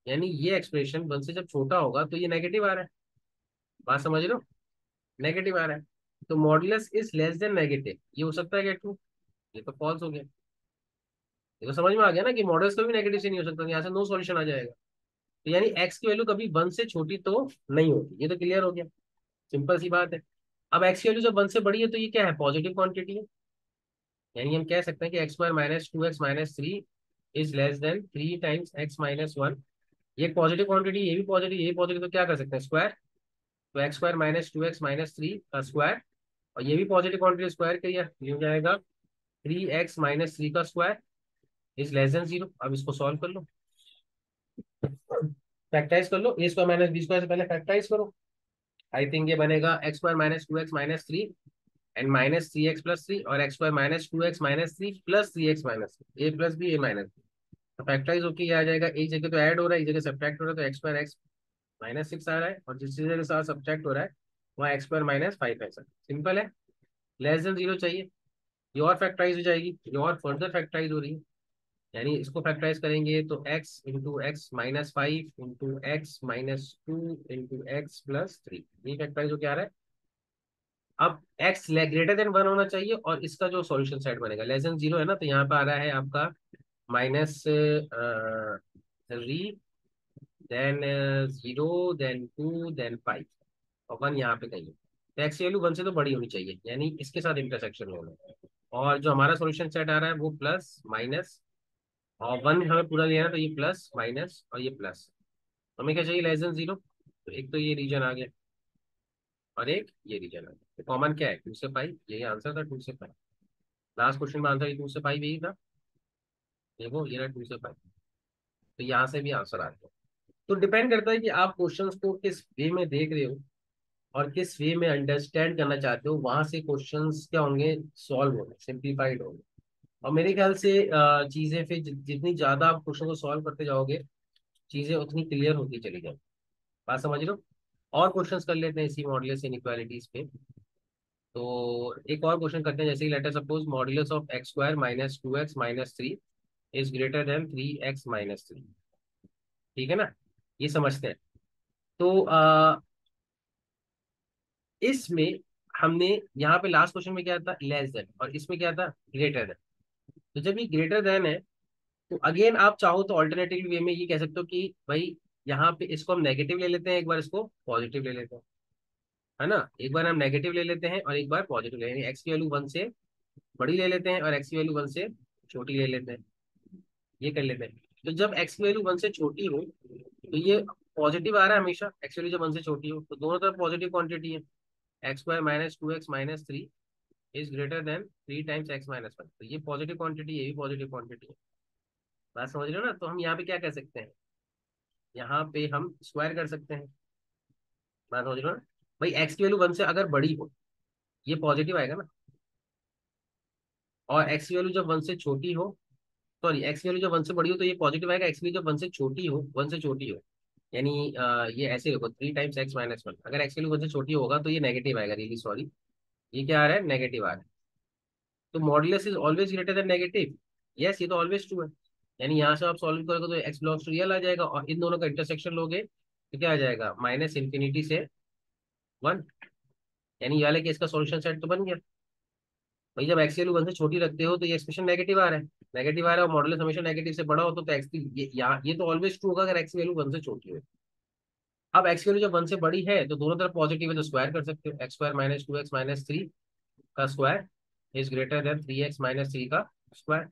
यानी ये एक्सप्रेशन 1 से जब छोटा होगा, तो ये नेगेटिव आ रहा है। बात समझ रहे हो, नेगेटिव आ रहा है। तो modulus is less than negative, ये हो सकता है क्या, ट्रू, ये तो फॉल्स हो गया। ये तो समझ में आ गया ना कि मॉडल्स कभी नेगेटिव से नहीं हो सकता, तो यहाँ से नो सॉल्यूशन आ जाएगा। तो यानी एक्स की वैल्यू कभी 1 से छोटी तो नहीं होती, ये तो क्लियर हो गया, सिंपल सी बात है। अब एक्स की वैल्यू जब 1 से बड़ी है, तो ये क्या है, पॉजिटिव क्वांटिटी है। यानी हम कह सकते हैं कि x² - 2x - 3 is less then 3 × x - 1। ये पॉजिटिव क्वांटिटी, ये भी पॉजिटिव, ये भी पॉजिटिव, तो क्या कर सकते हैं, स्क्वायर। तो x² - 2x - 3 का स्क्वायर, और ये भी पॉजिटिव क्वांटिटी, स्क्वायर किया, ये हो जाएगा 3x - 3 का स्क्वायर इज लेस देन 0। अब इसको सॉल्व कर लो, फैक्टराइज कर लो, a² - b² से पहले फैक्टराइज करो। आई थिंक ये बनेगा x² - 2x - 3 एंड -3x + 3, और x² - 2x - 3 + 3x - 3, a + b a - b। तो फैक्टराइज होके ये आ जाएगा, एक जगह तो ऐड हो रहा है, एक जगह सब्ट्रैक्ट हो रहा है, तो x² - 6 आ रहा है, और जिस जगह के साथ सब्ट्रैक्ट हो रहा है वहाँ x² - 5 है। सिंपल है, लेस देन 0 चाहिए। ये और फैक्टराइज हो जाएगी, ये और फर्दर फैक्टराइज हो रही है, यानी इसको फैक्टराइज करेंगे तो x × x - 5 × x - 2 × x + 3, ये फैक्टराइज हो क्या आ रहा है। अब x >1 होना चाहिए, और इसका जो सॉल्यूशन सेट बनेगा लेस देन 0 है ना, तो यहाँ पे आ रहा है आपका -3, देन 0, देन 2, देन 5, और 1 यहाँ पे कहीं है। तो एक्स की वैल्यू 1 से तो बड़ी होनी चाहिए, यानी इसके साथ इंटरसेक्शन होना है। और जो हमारा सॉल्यूशन सेट आ रहा है वो प्लस माइनस, और 1 हमें पूरा लेना है, तो ये प्लस माइनस और ये प्लस। हमें क्या चाहिए, लेस देन 0। तो एक तो ये रीजन आ गया, और एक ये रीजन आ गया। तो कॉमन क्या है, 2 से 5, यही आंसर था, 2 से 5। लास्ट क्वेश्चन में आंसर 2 से 5 यही था, देखो ये रहा 2 से 5। तो यहाँ से भी आंसर आ गया। तो डिपेंड करता है कि आप क्वेश्चंस को किस वे में देख रहे हो, और किस वे में अंडरस्टैंड करना चाहते हो, वहां से क्वेश्चंस क्या होंगे, सॉल्व होंगे, सिंप्लीफाइड होंगे। और मेरे ख्याल से चीजें फिर जितनी ज्यादा आप क्वेश्चन को सॉल्व करते जाओगे, चीजें उतनी क्लियर होती चली जाएंगी। बात समझ रहे हो। और क्वेश्चंस कर लेते हैं इसी मॉडुलस इनइक्वालिटीज पे। तो एक और क्वेश्चन करते हैं, जैसे कि late us suppose modulus of x² - 2x - 3 is greater then 3x - 3। ठीक है ना, ये समझते हैं। तो इसमें हमने यहाँ पे लास्ट क्वेश्चन में क्या था, लेस देन, और इसमें क्या था, ग्रेटर देन। तो जब ये ग्रेटर देन है, तो अगेन आप चाहो तो ऑल्टरनेटिव वे में ये कह सकते हो कि भाई यहाँ पे इसको हम नेगेटिव ले लेते हैं, एक बार इसको पॉजिटिव ले लेते हैं, है ना। एक बार हम नेगेटिव ले लेते हैं और एक बार पॉजिटिव ले लेते हैं, एक्स की वैल्यू 1 से बड़ी ले लेते हैं और एक्स की वैल्यू 1 से छोटी ले लेते हैं, ये कर लेते हैं। तो जब एक्स की वैल्यू 1 से छोटी हो, तो ये पॉजिटिव आ रहा है हमेशा, एक्स वैल्यू जब 1 से छोटी हो, तो दोनों तरफ पॉजिटिव क्वांटिटी है। x² - 2x - 3 is greater then 3 × x - 1, तो ये पॉजिटिव क्वांटिटी, ये भी पॉजिटिव क्वांटिटी है। बात समझ रहे हो ना, तो हम यहाँ पे क्या कर सकते हैं, यहाँ पे हम स्क्वायर कर सकते हैं। बात समझ रहे हो ना, भाई एक्स की वैल्यू 1 से अगर बड़ी हो, ये पॉजिटिव आएगा ना। और एक्स की वैल्यू जब वन से छोटी हो, सॉरी एक्स की वैल्यू जब वन से बड़ी हो तो ये पॉजिटिव आएगा। एक्स की जब वन से छोटी हो, वन से छोटी हो, यानी ये ऐसे देखो 3 टाइम्स x - 1। अगर एक्स की वैल्यू वन से छोटी होगा तो ये नेगेटिव आएगा, रियली सॉरी। ये क्या आ रहा है, नेगेटिव आ रहा है। तो modulus is always greater than negative. Yes, ये तो ऑलवेज ट्रू है। यानी यहाँ से आप सॉल्व करोगे तो एक्स बिलोंग्स टू रियल आ जाएगा, और इन दोनों का इंटरसेक्शन लोगे तो क्या आ जाएगा, -∞ से 1। यानी ये वाले केस का सॉल्यूशन सेट तो बन गया। भाई जब एक्स की वैल्यू वन से छोटी रखते हो तो ये एक्सप्रेशन नेगेटिव आ रहा है। नेगेटिव आ रहा है और मॉडुलस हमेशा नेगेटिव से बड़ा हो तो एक्स की ये तो ऑलवेज ट्रू होगा अगर एक्स की वैल्यू वन से छोटी हो। अब एक्स की वैल्यू जब वन से बड़ी है तो दोनों तरफ पॉजिटिव है तो स्क्वायर कर सकते हो। x² - 2x - 3 का square is greater then 3x - 3 का स्क्वायर।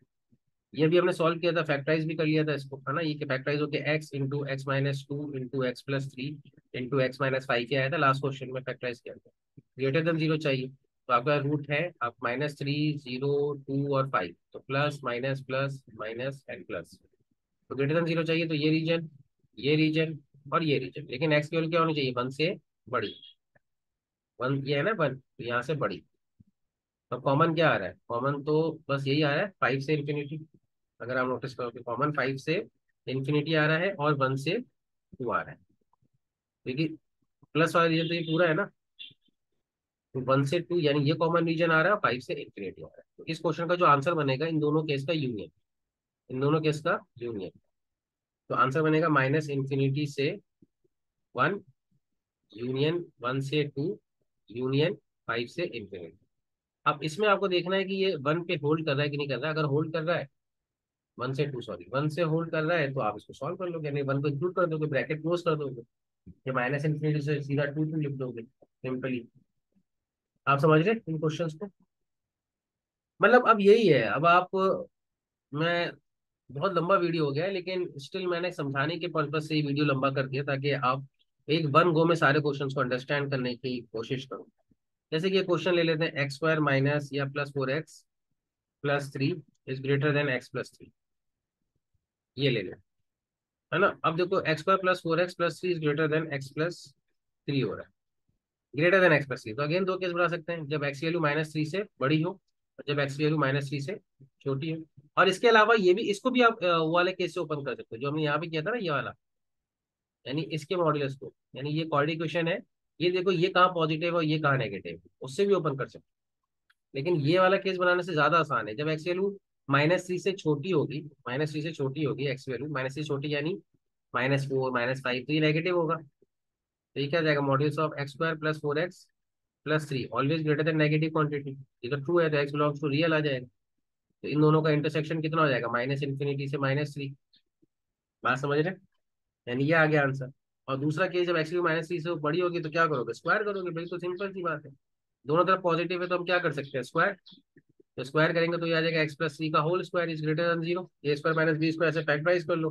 ये भी हमने सॉल्व किया था, फैक्टराइज भी कर लिया था इसको, है ना। ये फैक्टराइज होके x × x - 2 × x+3 × x - 5 क्या आया था लास्ट क्वेश्चन में, फैक्टराइज किया था। ग्रेटर देन 0 चाहिए तो आपका रूट है आप -3 0 2 और 5, तो plus minus plus minus and plus. तो ग्रेटर देन 0 चाहिए तो ये रीजन और ये रीजन, लेकिन एक्स की वैल्यू क्या होनी चाहिए, वन से बड़ी। वन ये है ना, वन तो यहाँ से बड़ी। तो कॉमन क्या आ रहा है, कॉमन तो बस यही आ रहा है 5 से इंफिनिटी। अगर आप नोटिस करोगे कॉमन 5 से इंफिनिटी आ रहा है और 1 से 2 आ रहा है, क्योंकि प्लस वाला रीजन तो ये पूरा है ना। तो 1 से 2 यानी ये कॉमन रीजन आ रहा है, 5 से इंफिनिटी आ रहा है। तो इस क्वेश्चन का जो आंसर बनेगा इन दोनों केस का यूनियन, इन दोनों केस का यूनियन। तो आंसर बनेगा -∞ से 1 यूनियन 1 से 2 यूनियन 5 से इंफिनिटी। अब इसमें आपको देखना है कि ये 1 पे होल्ड कर रहा है कि नहीं कर रहा है। अगर होल्ड कर रहा है 1 से 2, सॉरी 1 से होल्ड कर रहा है तो आप इसको सॉल्व कर लोगे, नहीं 1 को इंक्लूड कर दोगे, ब्रैकेट क्लोज कर दोगे, ये -∞ से सीधा 2 लिख दोगे सिंपली। आप समझ रहे हैं इन क्वेश्चंस को। मतलब अब यही है। अब आप, मैं, बहुत लंबा वीडियो हो गया है लेकिन स्टिल मैंने समझाने के पर्पज से ये वीडियो लंबा कर दिया ताकि आप एक वन गो में सारे क्वेश्चंस को अंडरस्टैंड करने की कोशिश करो। जैसे कि ये क्वेश्चन ले लेते हैं, x² माइनस या +4x+3 is greater then x+3। ये ले लें, है ना। अब देखो x² +4x+3 is greater then x+3 हो रहा है, ग्रेटर देन x+3। तो अगेन दो केस बना सकते हैं, जब x की वैल्यू -3 से बड़ी हो और जब x की वैल्यू -3 से छोटी हो। और इसके अलावा ये भी, इसको भी आप वो वाले केस से ओपन कर सकते हो जो हमने यहाँ पे किया था ना, ये वाला, यानी इसके मॉड्यूलस को, यानी ये क्वाड्रेटिक इक्वेशन है, ये देखो ये कहाँ पॉजिटिव है और ये कहाँ नेगेटिव है, उससे भी ओपन कर सकते हो। लेकिन ये वाला केस बनाने से ज्यादा आसान है, जब एक्स वैल्यू -3 से छोटी होगी, -3 से छोटी होगी एक्स वैल्यू, -3 से छोटी यानी -4 -5, तो ये नेगेटिव होगा। तो ये क्या हो जाएगा, modulus of x² +4x+3 always greater than negative quantity. ये तो ट्रू है तो एक्स बिलोंग्स टू रियल आ जाएगा। तो इन दोनों का इंटरसेक्शन कितना हो जाएगा, -∞ से -3। बात समझ रहे हैं, यानी ये आ गया आंसर। और दूसरा केस जब एक्स की -3 से बड़ी होगी तो क्या करोगे, स्क्वायर करोगे, बिल्कुल सिंपल सी बात है। दोनों तरफ पॉजिटिव है तो हम क्या कर सकते हैं, स्क्वायर। तो स्क्वायर करेंगे तो ये आ जाएगा x+3 का whole square is greater than 0। a² - b² ऐसे फैक्टराइज कर लो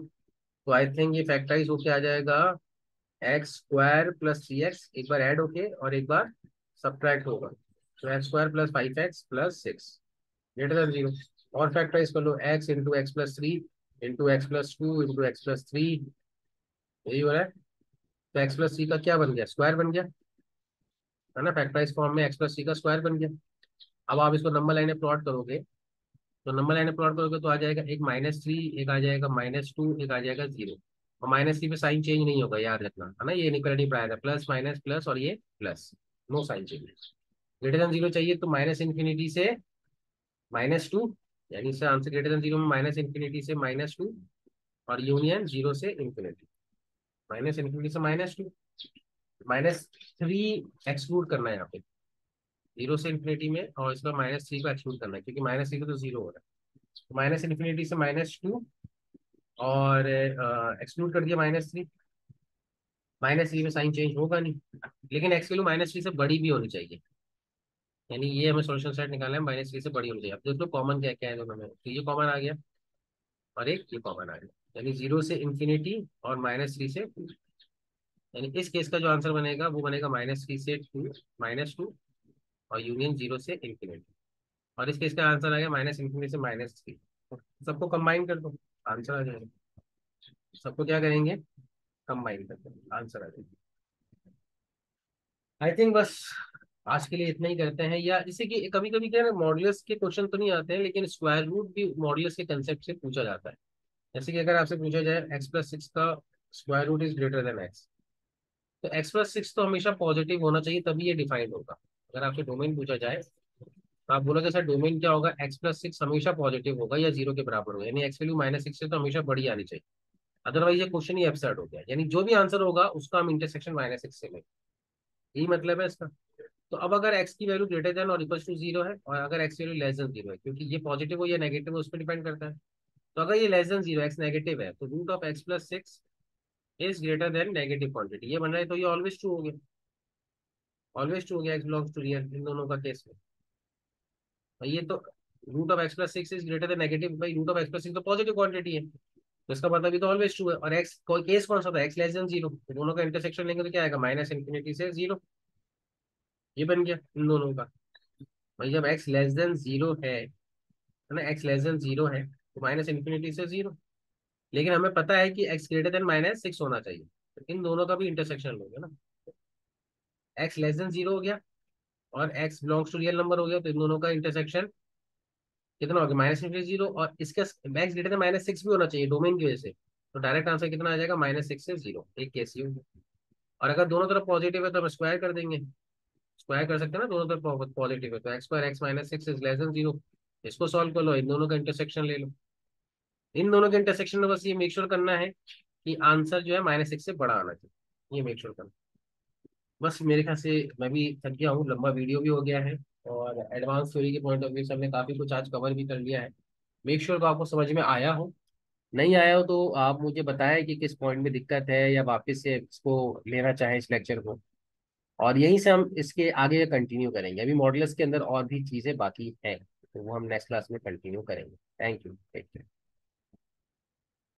तो आई थिंक ये फैक्टराइज होके आ जाएगा x² +3x, एक बार ऐड होके और एक बार सब्ट्रैक्ट होगा, तो x² +5x+6 ग्रेटर देन 0। और फैक्टराइज कर लो x × x+3 × x+2 × x+3, यही हो रहा है। तो x+3 का क्या बन गया, स्क्वायर बन गया, है ना। फैक्टराइज फॉर्म में x+3 का स्क्वायर बन गया। अब आप इसको नंबर लाइनें प्लॉट करोगे, तो नंबर लाइनें प्लॉट करोगे तो आ जाएगा एक -3, एक आ जाएगा -2, एक आ जाएगा 0। और -3 पे साइन चेंज नहीं होगा, याद रखना, है ना। ये इनइक्वालिटी पढ़ाया था, प्लस माइनस प्लस और ये plus, no sign change. Greater than 0 चाहिए तो -∞ से -2, यानी इसका आंसर ग्रेटर देन 0 में -∞ से -2 और यूनियन 0 से इंफिनिटी। -∞ से -2, -3 एक्सक्लूड करना है यहाँ पे 0 से इंफिनिटी में, और इसका -3 को एक्सक्लूड करना है क्योंकि -3 को तो 0 हो रहा है। -∞ से -2 और एक्सक्लूड कर दिया -3। -3 में साइन चेंज होगा नहीं, लेकिन एक्स की वैल्यू -3 से बड़ी भी होनी चाहिए, यानी ये हमें सोल्यूशन सेट निकालना है, -3 से बड़ी होनी चाहिए। अब देख लो कॉमन क्या क्या है दोनों में, तो ये कॉमन आ गया और एक ये कॉमन आ गया, यानी 0 से इंफिनिटी और -3 से 2। यानी इस केस का जो आंसर बनेगा वो बनेगा -3 से 2 -2 और यूनियन 0 से इंफिनिटी। और इस केस का आंसर आ गया -∞ से -3। सबको कंबाइन कर दो, आंसर आ जाएगा। सबको क्या करेंगे, कंबाइन कर दो, आंसर आ जाएगा। आई थिंक बस आज के लिए इतना ही करते हैं। या जैसे कि कभी कभी क्या है ना, मॉड्यूलस के क्वेश्चन तो नहीं आते हैं, लेकिन स्क्वायर रूट भी मॉड्यूलस के कंसेप्ट से पूछा जाता है। जैसे कि अगर आपसे पूछा जाए x+6 का square root is greater than x, तो x+6 तो हमेशा पॉजिटिव होना चाहिए, तभी ये डिफाइंड होगा। अगर आपसे डोमेन पूछा जाए तो आप बोलोगे सर डोमेन क्या होगा, x+6 हमेशा पॉजिटिव होगा या जीरो के बराबर होगा, यानी एक्स वैल्यू -6 से तो हमेशा बड़ी आनी चाहिए। अदरवाइज ये क्वेश्चन ही एब्सर्ड हो गया, यानी जो भी आंसर होगा उसका हम इंटरसेक्शन -6 से लेंगे। यही मतलब है इसका। तो अब अगर x की वैल्यू ग्रेटर देन और इक्वल टू जीरो है, और अगर x value less than zero है, क्योंकि ये पॉजिटिव हो या नेगेटिव हो उस पर डिपेंड करता है। तो अगर ये less than zero, x negative है, तो root of x+6 is greater than negative quantity, ये बन रहा है, तो ये ऑलवेज ट्रू हो गया। ऑलवेज ट्रू हो गया, x बिलोंग्स टू रियल इन दोनों का केस में। और ये तो root of x+6 is greater than negative, भाई रूट ऑफ x+6 तो पॉजिटिव क्वांटिटी है, तो इसका मतलब ये तो ऑलवेज ट्रू है। और x कोई केस कौन सा था, x लेस देन जीरो, तो दोनों का इंटरसेक्शन लेंगे तो क्या आएगा, -∞ से जीरो। ये बन गया इन दोनों का। भाई जब x लेस देन जीरो है ना, x लेस देन जीरो है तो -∞ से जीरो। लेकिन हमें पता है कि x ग्रेटर देन -6 होना चाहिए, तो इन दोनों का भी इंटरसेक्शन लोगे ना, x लेस देन जीरो हो गया और x belongs to real number हो गया, तो इन दोनों का इंटरसेक्शन कितना हो गया, -∞ से जीरो, और इसका x ग्रेटर देन -6 भी होना चाहिए डोमेन की वजह से, तो डायरेक्ट आंसर कितना आ जाएगा, -6 से जीरो, एक केस ये हो गया। और अगर दोनों तरफ पॉजिटिव है तो हम स्क्वायर कर देंगे, स्क्वायर कर सकते हैं ना, दोनों तरफ पॉजिटिव है तो x2 x-6 is less than zero. इसको सॉल्व कर लो, इन दोनों का इंटरसेक्शन ले लो। इन दोनों के इंटरसेक्शन में बस ये मेक श्योर करना है कि आंसर जो है -6 से बड़ा आना चाहिए, ये मेक श्योर करना। बस मेरे ख्याल से मैं भी थक गया हूँ, लंबा वीडियो भी हो गया है, और एडवांस थ्योरी के पॉइंट ऑफ व्यू से हमने काफी कुछ आज कवर भी कर लिया है। मेक श्योर को आपको समझ में आया हो। नहीं आया हो तो आप मुझे बताएं कि किस पॉइंट में दिक्कत है, या वापस से इसको लेना चाहें इस लेक्चर को, और यहीं से हम इसके आगे कंटिन्यू करेंगे। अभी मॉडल्स के अंदर और भी चीज़ें बाकी हैं, तो वो हम नेक्स्ट क्लास में कंटिन्यू करेंगे। Thank you, take care.